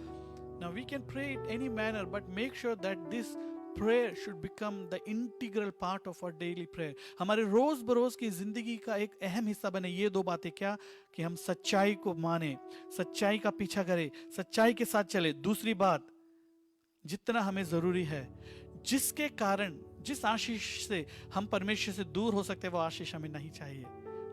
Now we can pray it any manner, but make sure that this prayer should become the integral part of our daily prayer. हमारे रोज बरोज की जिंदगी का एक अहम हिस्सा बने ये दो बातें. क्या? कि हम सच्चाई को माने, सच्चाई का पीछा करें, सच्चाई के साथ चले. दूसरी बात, जितना हमें जरूरी है, जिसके कारण जिस आशीष से हम परमेश्वर से दूर हो सकते हैं वो आशीष हमें नहीं चाहिए.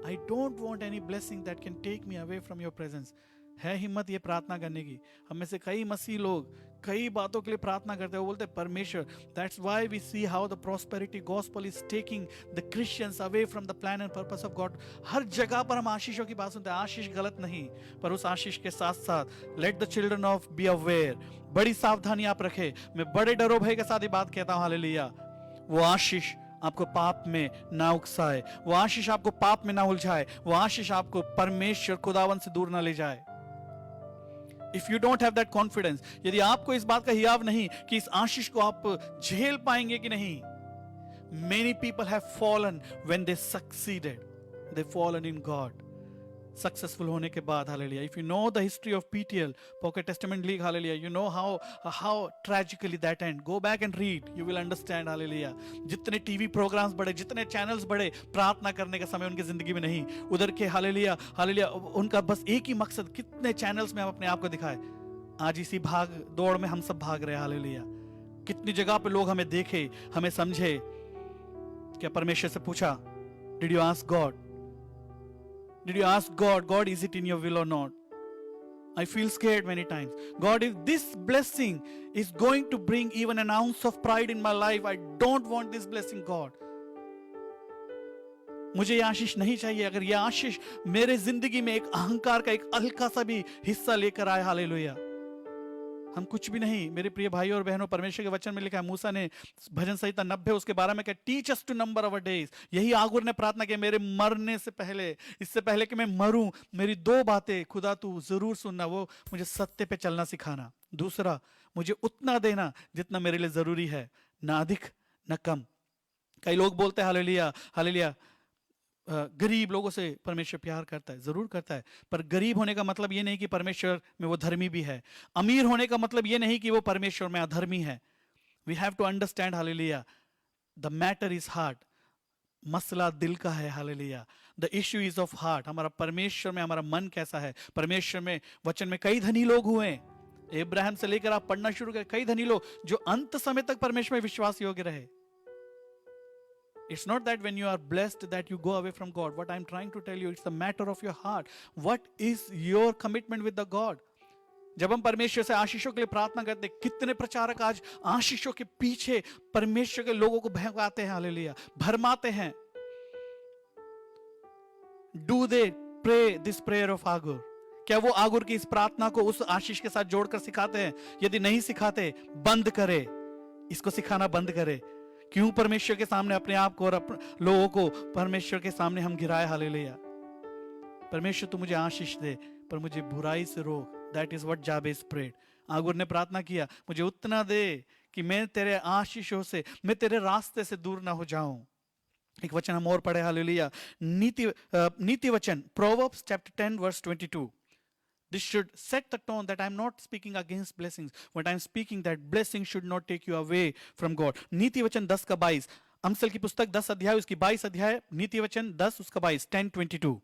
I don't want any blessing that can take me away from your presence. है हिम्मत ये प्रार्थना करने की. हम में से कई मसीह लोग कई बातों के लिए प्रार्थना करते हैं. वो बोलते हैं परमेश्वर. That's why we see how the prosperity gospel is taking the Christians away from the plan and purpose of God. हर जगह पर हम आशीषों की बात सुनते हैं. आशीष गलत नहीं, पर उस आशीष के साथ साथ let the children of be aware. बड़ी सावधानी आप रखें. मैं बड़े डरो भय के साथ ये बात कहता हूँ. हालेलुया. वो आशीष आपको पाप में ना उकसाए, वो आशीष आपको पाप में ना उलझाए, वो आशीष आपको परमेश्वर खुदावन से दूर ना ले जाए. If you don't have that confidence, यदि आपको इस बात का हियाव नहीं कि इस आशीष को आप झेल पाएंगे कि नहीं. Many people have fallen when they succeeded. They fallen in God. Successful होने के बाद, hallelujah. If you know the history of PTL, Pocket Testament League, hallelujah, you know how tragically that end. Go back and read. You will understand, hallelujah. जितने TV programmes बढ़े, जितने channels बढ़े, प्रार्थना करने का समय उनकी जिंदगी में नहीं. उधर के हालेलुया हालेलुया उनका बस एक ही मकसद, कितने चैनल्स में हम अपने आप को दिखाए. आज इसी भाग दौड़ में हम सब भाग रहे हैं. हालेलुया. कितनी जगह पे लोग हमें देखे, हमें समझे. क्या परमेश्वर से पूछा? Did you ask God? Did you ask God, God, is it in your will or not? I feel scared many times. God, if this blessing is going to bring even an ounce of pride in my life, I don't want this blessing, God. मुझे ये आशीष नहीं चाहिए। अगर ये आशीष मेरे जिंदगी में एक अहंकार का एक हल्का सा भी हिस्सा लेकर आए, हालेलुया, हम कुछ भी नहीं। मेरे प्रिय भाई और बहनों, परमेश्वर के वचन में लिखा है, मूसा ने भजन संहिता 90 उसके 12 में कहा, teach us to number our days. यही आगुर ने प्रार्थना की, मेरे मरने से पहले, इससे पहले कि मैं मरूं, मेरी 2 बातें खुदा तू जरूर सुनना, वो मुझे सत्य पे चलना सिखाना, दूसरा मुझे उतना देना जितना मेरे लिए जरूरी है, ना अधिक ना कम। कई लोग बोलते हैं हालेलुया हालेलुया, गरीब लोगों से परमेश्वर प्यार करता है, जरूर करता है, पर गरीब होने का मतलब ये नहीं कि परमेश्वर में वो धर्मी भी है। अमीर होने का मतलब ये नहीं कि वो परमेश्वर में अधर्मी है। We have to understand, hallelujah, the matter is heart. मसला दिल का है, hallelujah. The issue is of heart. हमारा परमेश्वर में हमारा मन कैसा है। परमेश्वर में वचन में कई धनी लोग हुए, इब्राहिम से लेकर आप पढ़ना शुरू करें, कई धनी लोग जो अंत समय तक परमेश्वर में विश्वास योग्य रहे। It's not that when you are blessed that you go away from God. What I'm trying to tell you, it's a matter of your heart. What is your commitment with the God? जब हम परमेश्वर से आशीषों के लिए प्रार्थना करते हैं, कितने प्रचारक आज आशीषों के पीछे परमेश्वर के लोगों को भगाते हैं, हालेलुया, भरमाते हैं। Do they pray this prayer of Agur? क्या वो आगुर की इस प्रार्थना को उस आशीष के साथ जोड़कर सिखाते हैं? यदि नहीं सिखाते, बंद करे, इसको सिखाना बंद करे। क्यों परमेश्वर के सामने अपने आप को और लोगों को परमेश्वर के सामने हम गिराए, हालेलुया। परमेश्वर तू मुझे आशीष दे, पर मुझे बुराई से रोक। That is what Jabez prayed. Agur ने प्रार्थना किया, मुझे उतना दे कि मैं तेरे आशीषों से, मैं तेरे रास्ते से दूर ना हो जाऊं। एक वचन हम और पढ़े, हालेलुया, नीति वचन, Proverbs chapter 10 verse 22। This should set the tone that I'm not speaking against blessings, but I'm speaking that blessings should not take you away from God. नीति वचन 10 का 22, अमसल की पुस्तक 10 अध्याय उसकी 22 अध्याय, नीति वचन 10 उसका 22, 10:22.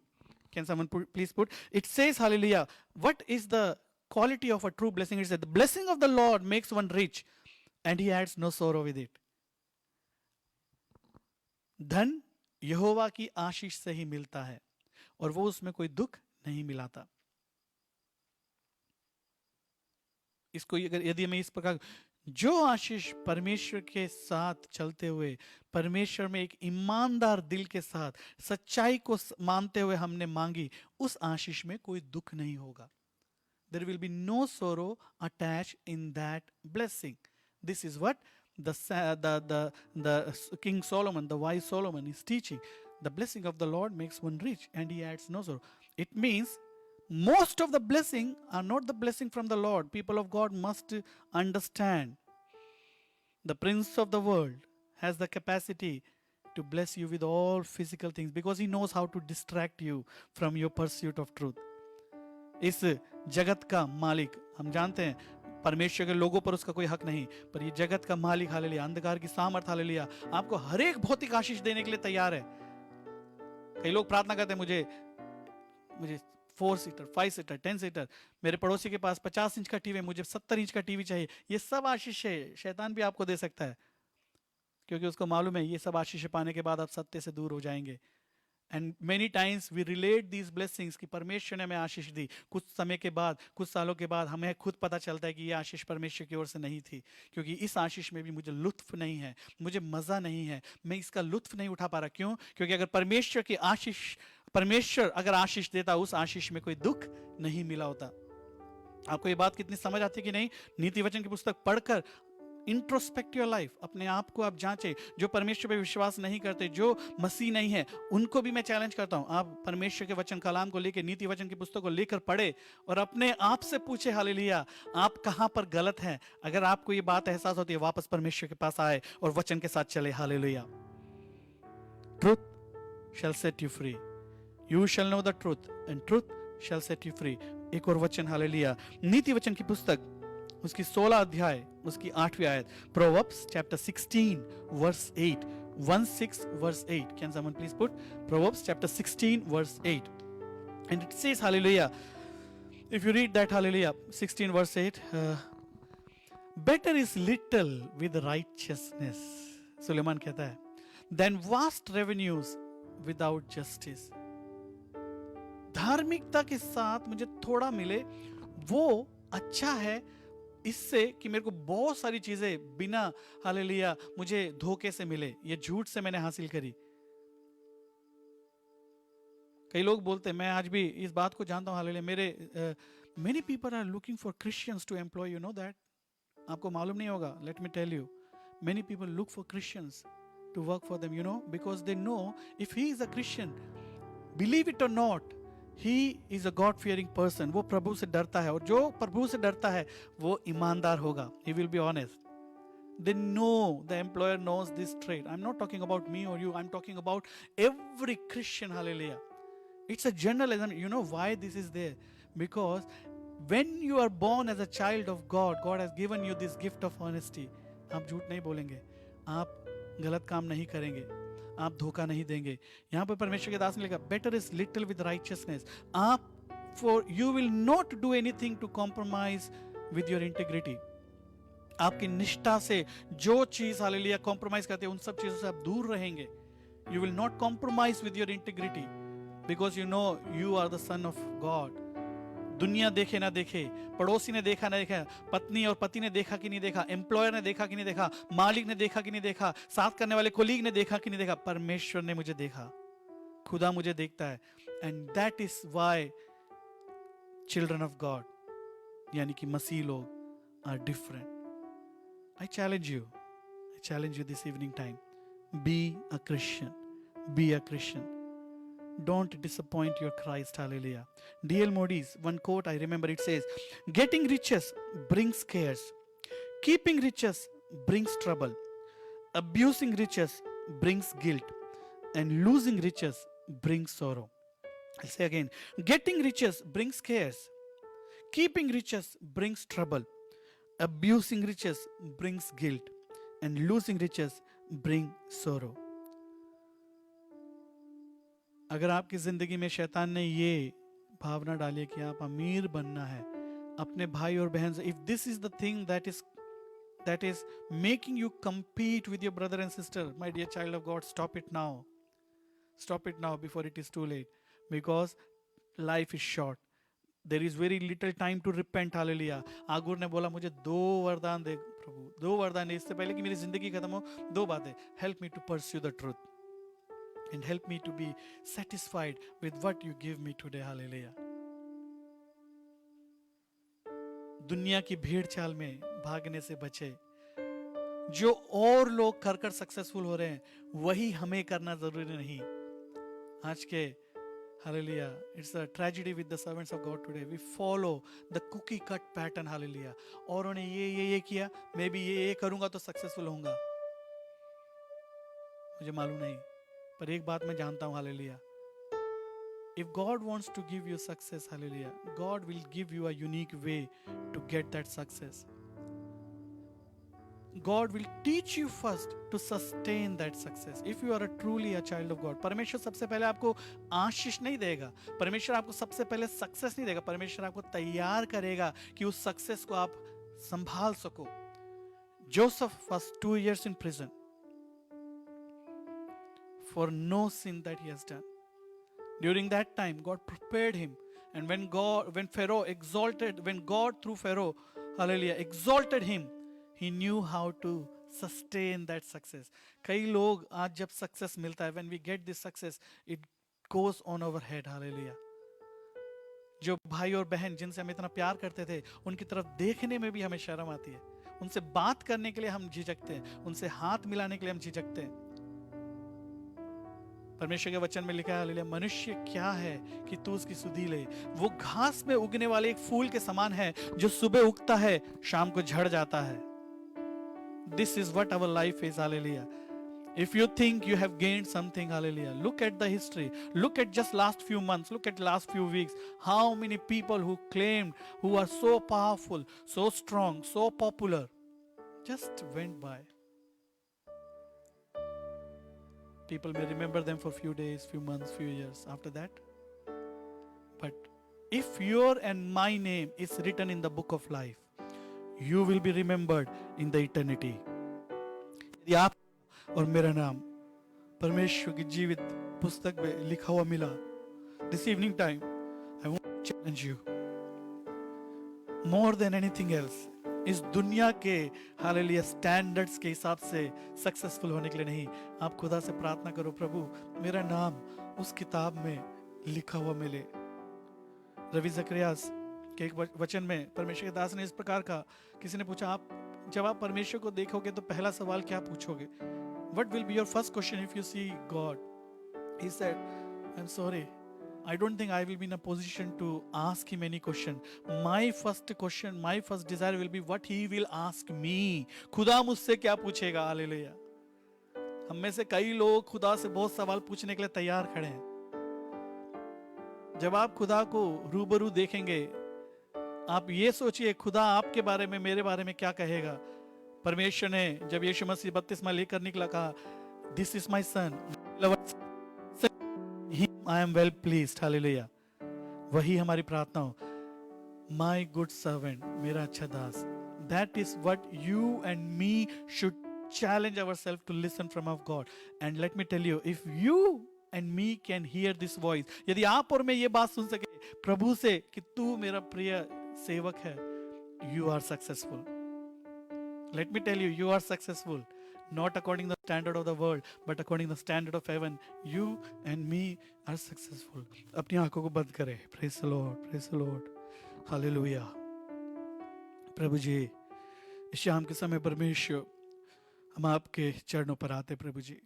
Can someone please put? It says, hallelujah, what is the quality of a true blessing? It says, the blessing of the Lord makes one rich, and he adds no sorrow with it. धन यहोवा की आशीष से ही मिलता है, और वो उसमें कोई दुख नहीं मिलाता। इसको यदि मैं इस प्रकार, जो आशीष परमेश्वर के साथ चलते हुए, परमेश्वर में एक ईमानदार दिल के साथ सच्चाई को मानते हुए हमने मांगी, उस आशीष में कोई दुख नहीं होगा। There will be no sorrow attached in that blessing. This is what the King Solomon, the wise Solomon, is teaching. The blessing of the Lord makes one rich, and he adds no sorrow. It means most of the blessing are not the blessing from the Lord. People of God must understand. The prince of the world has the capacity to bless you with all physical things because he knows how to distract you from your pursuit of truth. इस जगत का मालिक, हम जानते हैं परमेश्वर के लोगों पर उसका कोई हक नहीं, पर ये जगत का मालिक, हालेलुया, अंधकार की सामर्थ, हालेलुया, आपको हर एक भौतिक आशीष देने के लिए तैयार है। कई लोग प्रार्थना करते हैं, मुझे 4 सीटर, 5 सीटर, 10 सीटर, मेरे पड़ोसी के पास 50 इंच का टीवी है, मुझे 70 इंच का टीवी चाहिए। ये सब आशीष है, शैतान भी आपको दे सकता है, क्योंकि उसको मालूम है ये सब आशीष पाने के बाद आप सत्य से दूर हो जाएंगे। And many times we relate these blessings कि परमेश्वर ने हमें आशीष दी, कुछ समय के बाद, कुछ सालों के बाद हमें खुद पता चलता है कि ये आशीष परमेश्वर की ओर से नहीं थी, क्योंकि इस आशीष में भी मुझे लुत्फ नहीं है, मुझे मज़ा नहीं है, मैं इसका लुत्फ नहीं उठा पा रहा। क्यों? क्योंकि अगर परमेश्वर की आशीष, परमेश्वर अगर आशीष देता, उस आशीष में कोई दुख नहीं मिला होता। आपको ये बात कितनी समझ आती है कि नहीं? नीति वचन की पुस्तक पढ़कर इंट्रोस्पेक्ट योर लाइफ, अपने आप को आप जांचें। जो परमेश्वर पे विश्वास नहीं करते, जो मसीह नहीं है, उनको भी मैं चैलेंज करता हूं, आप परमेश्वर के वचन कलाम को लेकर, नीति वचन की पुस्तक को लेकर पढ़े और अपने आप से पूछे, हालेलुया, आप कहां पर गलत हैं। अगर आपको ये बात एहसास होती है, वापस परमेश्वर के पास आए और वचन के साथ चले, hallelujah. Truth shall set you free, you shall know the truth and truth shall set you free. एक और वचन, हालेलुया, नीति वचन की पुस्तक उसकी 16 अध्याय उसकी 8वीं आयत, Proverbs chapter 16 verse 8, 16 verse 8. Can someone please put Proverbs chapter 16 verse 8? And it says, hallelujah, if you read that, hallelujah, 16 verse 8, better is little with righteousness, Suleman कहता है, than vast revenues without justice. धार्मिकता के साथ मुझे थोड़ा मिले वो अच्छा है, इससे कि मेरे को बहुत सारी चीजें बिना, हालेलुया, मुझे धोखे से मिले, ये झूठ से मैंने हासिल करी। कई लोग बोलते हैं, मैं आज भी इस बात को जानता हूँ, हालेलुया, मेरे many people are looking for Christians to employ, you know that. आपको मालूम नहीं होगा, let me tell you, many people look for Christians to work for them, you know, because they know if he is a Christian, believe it और not, he is a God fearing person. वो प्रभु से डरता है, और जो प्रभु से डरता है वो ईमानदार होगा, he will be honest. They know, the employer knows this trait. I'm not talking about me or you, I'm talking about every Christian, hallelujah. It's a generalism. You know why this is there? Because when you are born as a child of God, God has given you this gift of honesty. आप झूठ नहीं बोलेंगे, आप गलत काम नहीं करेंगे, आप धोखा नहीं देंगे। यहाँ पर परमेश्वर के दास ने लिखा, better is little with righteousness. आप for you will not do anything to compromise with your integrity. आपकी निष्ठा से जो चीज हालेलुया कॉम्प्रोमाइज करते हैं, उन सब चीजों से आप दूर रहेंगे। You will not compromise with your integrity, because you know you are the son of God. दुनिया देखे ना देखे, पड़ोसी ने देखा ना देखा, पत्नी और पति ने देखा कि नहीं देखा, एम्प्लॉयर ने देखा कि नहीं देखा, मालिक ने देखा कि नहीं देखा, साथ करने वाले कोलीग ने देखा कि नहीं देखा, परमेश्वर ने मुझे देखा, खुदा मुझे देखता है। And that is why children of God यानी कि मसीह लोग are different. I challenge you this evening time. Be a Christian. Be a Christian. Don't disappoint your Christ. Hallelujah. D.L. Moody's, one quote I remember, it says, getting riches brings cares. Keeping riches brings trouble. Abusing riches brings guilt. And losing riches brings sorrow. I'll say again, getting riches brings cares. Keeping riches brings trouble. Abusing riches brings guilt, and losing riches bring sorrow. अगर आपकी जिंदगी में शैतान ने ये भावना डाली कि आप अमीर बनना है अपने भाई और बहन से, if this is the thing that is making you compete with your brother and sister, my dear child of God, stop it now. Stop it now before it is too late, because life is short. There is very little time to repent. Hallelujah. आगुर ने बोला, मुझे 2 वरदान दे प्रभु, 2 वरदान दे, इससे पहले कि मेरी जिंदगी खत्म हो, 2 बातें। Help me to pursue the truth and help me to be satisfied with what you give me today. Hallelujah. दुनिया की भीड़ चाल में भागने से बचे। जो और लोग कर सक्सेसफुल हो रहे हैं, वही हमें करना जरूरी नहीं। आज के Hallelujah. It's a tragedy with the servants of God today. We follow the cookie cut pattern. Hallelujah. और उन्होंने ये किया, मैं भी ये करूंगा तो सक्सेसफुल होऊंगा। मुझे मालूम नहीं, पर एक बात मैं जानता हूँ, Hallelujah. If God wants to give you success, Hallelujah, God will give you a unique way to get that success. God will teach you first to sustain that success. If you are truly a child of God, परमेश्वर सबसे पहले आपको आशीष नहीं देगा, परमेश्वर आपको सबसे पहले सक्सेस नहीं देगा, परमेश्वर आपको तैयार करेगा कि उस सक्सेस को आप संभाल सको। Joseph was 2 years in prison for no sin that he has done. During that time, God prepared him, and when God through Pharaoh, hallelujah, exalted him, he knew how to sustain that success. कई लोग आज जब success मिलता है, when we get this success, it goes on our head. Hallelujah. जो भाई और बहन जिनसे हम इतना प्यार करते थे, उनकी तरफ देखने में भी हमें शर्म आती है, उनसे बात करने के लिए हम झिझकते हैं, उनसे हाथ मिलाने के लिए हम झिझकते हैं। परमेश्वर के वचन में लिखा है, हालेलुया, मनुष्य क्या है कि तू उसकी सुधि ले, वो घास में उगने वाले एक फूल के समान है, जो सुबह उगता है शाम को झड़ जाता है। This is what our life is. Hallelujah. If you think you have gained something, hallelujah, look at the history, look at just last few months, look at last few weeks, how many people who claimed, who are so powerful, so strong, so popular, just went by. People may remember them for few days, few months, few years after that. But if your and my name is written in the book of life, you will be remembered in the eternity. यदि आप और मेरा नाम परमेश्वर की जीवित पुस्तक में लिखा हुआ मिला, this evening time, I want to challenge you more than anything else. इस दुनिया के हालेलुया स्टैंडर्ड्स के हिसाब से सक्सेसफुल होने के लिए नहीं, आप खुदा से प्रार्थना करो, प्रभु मेरा नाम उस किताब में लिखा हुआ मिले। रवि जकरियास के एक वचन में परमेश्वर के दास ने इस प्रकार का, किसी ने पूछा, आप जब आप परमेश्वर को देखोगे तो पहला सवाल क्या पूछोगे? What will be your first question if you see God? He said, I'm sorry, I don't think I will be in a position to ask him any question. My first question, my first desire will be what he will ask me. खुदा मुझसे क्या पूछेगा? Hallelujah. हम में से कई लोग खुदा से बहुत सवाल पूछने के लिए तैयार खड़े हैं। जब आप खुदा को रूबरू देखेंगे, आप ये सोचिए खुदा आपके बारे में, मेरे बारे में क्या कहेगा। परमेश्वर ने जब यीशु मसीह बपतिस्मा लेकर निकला, कहा, this is my son, I am well pleased. हालेलुया। वही हमारी प्रार्थना हो, माय गुड सर्वेंट, मेरा अच्छा दास। That is what you and me should challenge ourselves to listen from of God. And let me tell you, if you and me can hear this voice, यदि आप और मैं ये बात सुन सके प्रभु से कि तू मेरा प्रिय सेवक है, you are successful. Let me tell you, you are successful, not according to the standard of the world, but according to the standard of heaven. You and me are successful. अपनी आंखों को बंद करें। Praise the Lord, praise the Lord, Hallelujah. प्रभु जी, इस शाम के समय परमेश्वर, हम आपके चरणों पर आते प्रभु जी।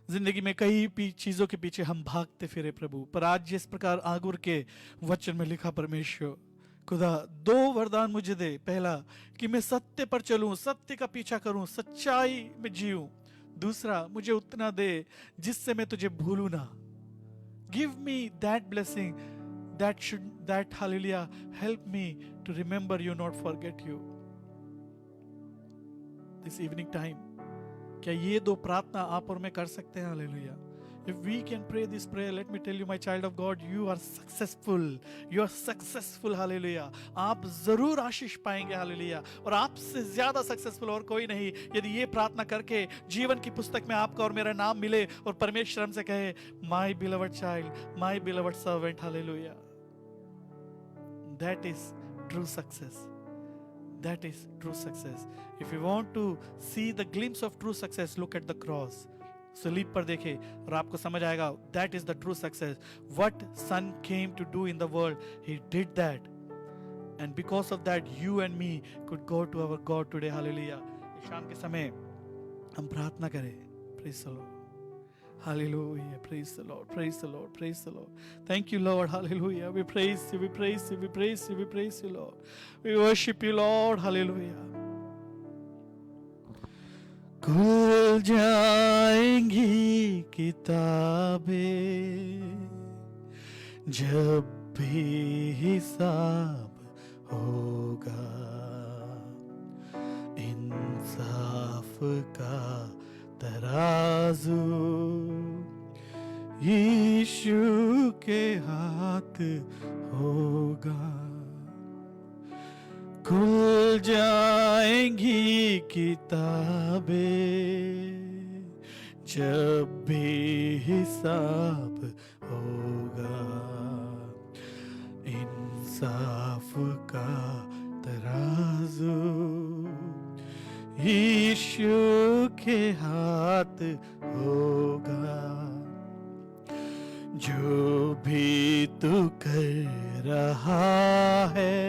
जिंदगी में कई चीजों के पीछे हम भागते फिरे प्रभु, पर आज जिस प्रकार आगुर के वचन में लिखा परमेश्वर खुदा, दो वरदान मुझे दे। पहला कि मैं सत्य पर चलूं, सत्य का पीछा करूं, सच्चाई में जीऊं। दूसरा, मुझे उतना दे जिससे मैं तुझे भूलूं ना। Give me that blessing that hallelujah help me to remember you, not forget you. This evening time, क्या ये दो प्रार्थना आप और मैं कर सकते हैं? Hallelujah. If we can pray this prayer, let me tell you, my child of God, you are successful. You are successful, hallelujah. आप जरूर आशीष पाएंगे, हालेलुया। और आपसे ज्यादा सक्सेसफुल और कोई नहीं। यदि ये प्रार्थना करके जीवन की पुस्तक में आपका और मेरा नाम मिले और परमेश्वर हमसे कहे, my beloved child, my beloved servant, hallelujah. That is true success. That is true success. If you want to see the glimpse of true success, look at the cross. सलीब पर देखे और आपको समझ आएगा, that is the true success. What Son came to do in the world, He did that. And because of that, you and me could go to our God today. Hallelujah. इस शाम के समय हम प्रार्थना करें। Praise the Lord. Hallelujah. Praise the Lord. Praise the Lord. Praise the Lord. Thank you, Lord. Hallelujah. We praise you. We praise you. We praise you. We praise you, Lord. We worship you, Lord. Hallelujah. खुल जाएंगी किताबें जब भी हिसाब होगा, इंसाफ का तराजू यीशु के हाथ होगा। खुल जाएंगी किताबें जब भी हिसाब होगा, इंसाफ का तराजू यीशु के हाथ होगा। जो भी तू कर रहा है,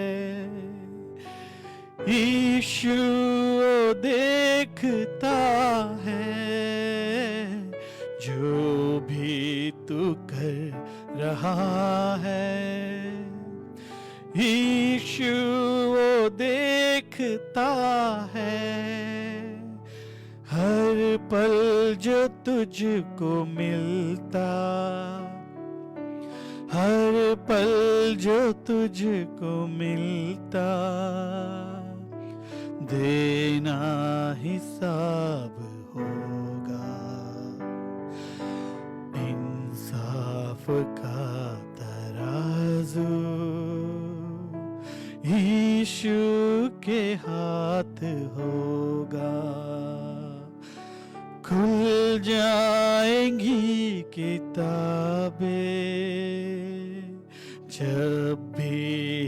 यीशु देखता है। जो भी तू कर रहा है, यीशु देखता है। हर पल जो तुझको मिलता, हर पल जो तुझको मिलता, देना हिसाब होगा। इंसाफ का तराजू यीशु के हाथ होगा। खुल जाएंगी किताबें जब भी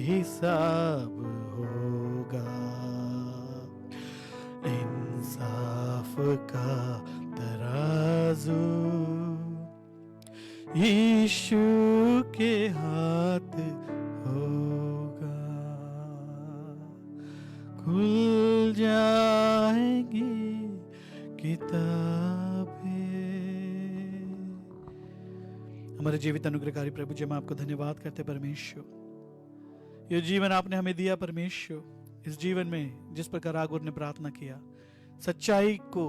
हिसाब होगा, इंसाफ का तराजू यीशु के हाथ होगा, खुल जाएंगी किताबें। हमारे जीवित अनुग्रहकारी प्रभु जी, हम आपको धन्यवाद करते परमेश्वर। ये जीवन आपने हमें दिया परमेश्वर, इस जीवन में जिस प्रकार आगुर ने प्रार्थना किया, सच्चाई को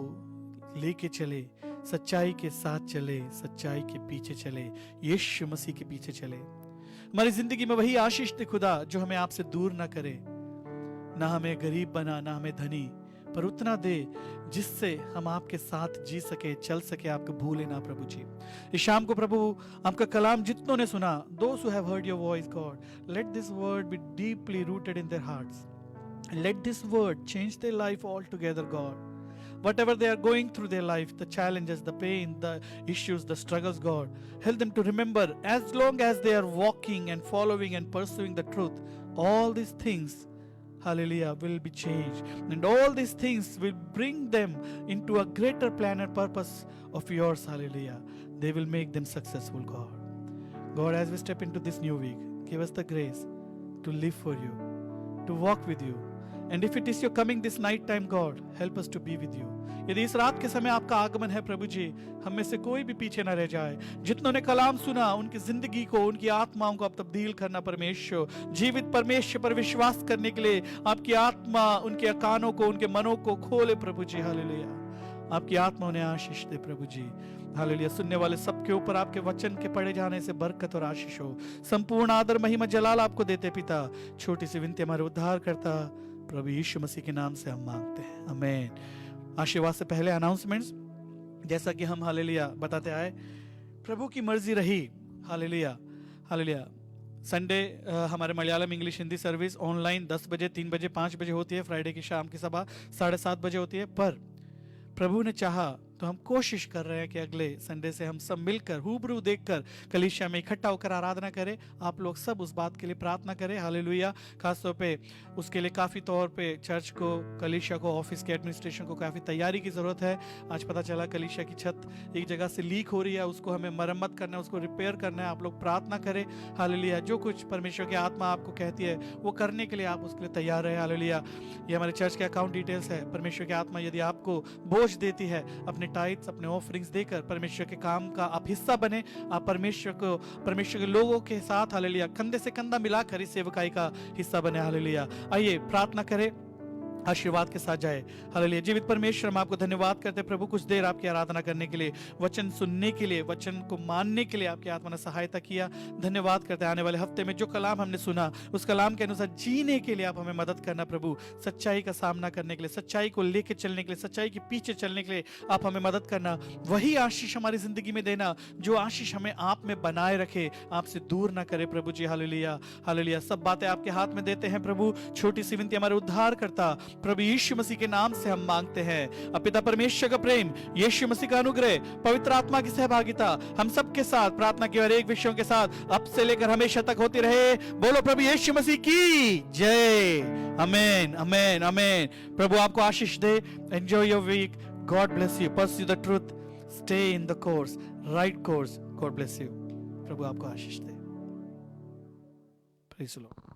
लेके चले, सच्चाई के साथ चले, सच्चाई के पीछे चले, यीशु मसीह के पीछे चले। हमारी जिंदगी में वही आशीष दे खुदा जो हमें आपसे दूर ना करे, ना हमें गरीब बना, ना हमें धनी, पर उतना दे जिससे हम आपके साथ जी सके, चल सके, आपको भूले ना प्रभु जी। इस शाम को प्रभु आपका कलाम जितनों ने सुना, those who have heard your voice God, let this word be deeply rooted in their hearts, let this word change their life altogether God. Whatever they are going through their life, the challenges, the pain, the issues, the struggles, God, help them to remember, as long as they are walking and following and pursuing the truth, all these things, hallelujah, will be changed, and all these things will bring them into a greater plan and purpose of yours, hallelujah. They will make them successful, God. God, as we step into this new week, give us the grace to live for you, to walk with you. And if it is your coming this night time, God, help us to be with you. यदि इस रात के समय आपका आगमन है प्रभु जी, हम में से कोई भी पीछे न रह जाए। जितनों ने कलाम सुना, उनकी जिंदगी को, उनकी आत्माओं को आप तब्दील करना परमेश्वर। जीवित परमेश्वर पर विश्वास करने के लिए आपकी आत्मा उनके कानों को, उनके मनों को खोले प्रभु जी, हालेलुया। आपकी आत्मा उन्हें आशीष दे प्रभु जी, हालेलुया। सुनने वाले सबके ऊपर आपके वचन के पढ़े जाने से बरकत और आशीष हो। संपूर्ण आदर महिमा जलाल आपको देते पिता। छोटी सी विनती हमारे उद्धार करता प्रभु यीशु मसीह के नाम से हम मांगते हैं, आमीन। आशीर्वाद से पहले अनाउंसमेंट्स, जैसा कि हम हालेलुया बताते आए, प्रभु की मर्जी रही, हालेलुया हालेलुया। संडे हमारे Malayalam English Hindi service online 10 बजे, 3 बजे, 5 बजे होती है। फ्राइडे की शाम की सभा 7:30 बजे होती है। पर प्रभु ने चाहा तो हम कोशिश कर रहे हैं कि अगले संडे से हम सब मिलकर रूबरू देखकर कलीसिया में इकट्ठा होकर आराधना करें। आप लोग सब उस बात के लिए प्रार्थना करें, हालेलुया। खासतौर पे उसके लिए काफ़ी तौर पे चर्च को, कलीसिया को, ऑफिस के एडमिनिस्ट्रेशन को काफ़ी तैयारी की ज़रूरत है। आज पता चला कलीसिया की छत एक जगह से लीक हो रही है, उसको हमें मरम्मत करना है, उसको रिपेयर करना है। आप लोग प्रार्थना करें, हालेलुया। जो कुछ परमेश्वर की आत्मा आपको कहती है वो करने के लिए आप उसके लिए तैयार रहे, हालेलुया। ये हमारे चर्च के अकाउंट डिटेल्स है। परमेश्वर की आत्मा यदि आपको बोझ देती है, अपने टाइट्स, अपने ऑफरिंग्स देकर परमेश्वर के काम का आप हिस्सा बने। आप परमेश्वर को, परमेश्वर के लोगों के साथ, हालेलुया, कंधे से कंधा मिलाकर इस सेवकाई का हिस्सा बने, हालेलुया। आइए प्रार्थना करें, आशीर्वाद के साथ जाए, हालेलुया। जीवित परमेश्वर, हम आपको धन्यवाद करते हैं प्रभु, कुछ देर आपकी आराधना करने के लिए, वचन सुनने के लिए, वचन को मानने के लिए आपकी आत्मा ने सहायता किया। धन्यवाद करते हैं। आने वाले हफ्ते में जो कलाम हमने सुना, उस कलाम के अनुसार जीने के लिए आप हमें मदद करना प्रभु। सच्चाई का सामना करने के लिए, सच्चाई को लेकर चलने के लिए, सच्चाई के पीछे चलने के लिए आप हमें मदद करना। वही आशीष हमारी जिंदगी में देना जो आशीष हमें आप में बनाए रखे, आपसे दूर ना करे प्रभु जी, हालेलुया हालेलुया। सब बातें आपके हाथ में देते हैं प्रभु। छोटी सी विनती हमारे उद्धार करता प्रभु यीशु मसीह के नाम से हम मांगते हैं। अब पिता परमेश्वर का प्रेम, यीशु मसीह का अनुग्रह, पवित्र आत्मा की सहभागिता हम सबके साथ, प्रार्थना के हर एक विषयों के साथ अब से लेकर हमेशा तक होती रहे। बोलो प्रभु यीशु मसीह की जय। आमीन आमीन आमीन। प्रभु आपको आशीष दे। Enjoy your week. God bless you. Pursue the truth, stay in the course, right course. God bless you. प्रभु आपको आशीष दे। Praise the Lord.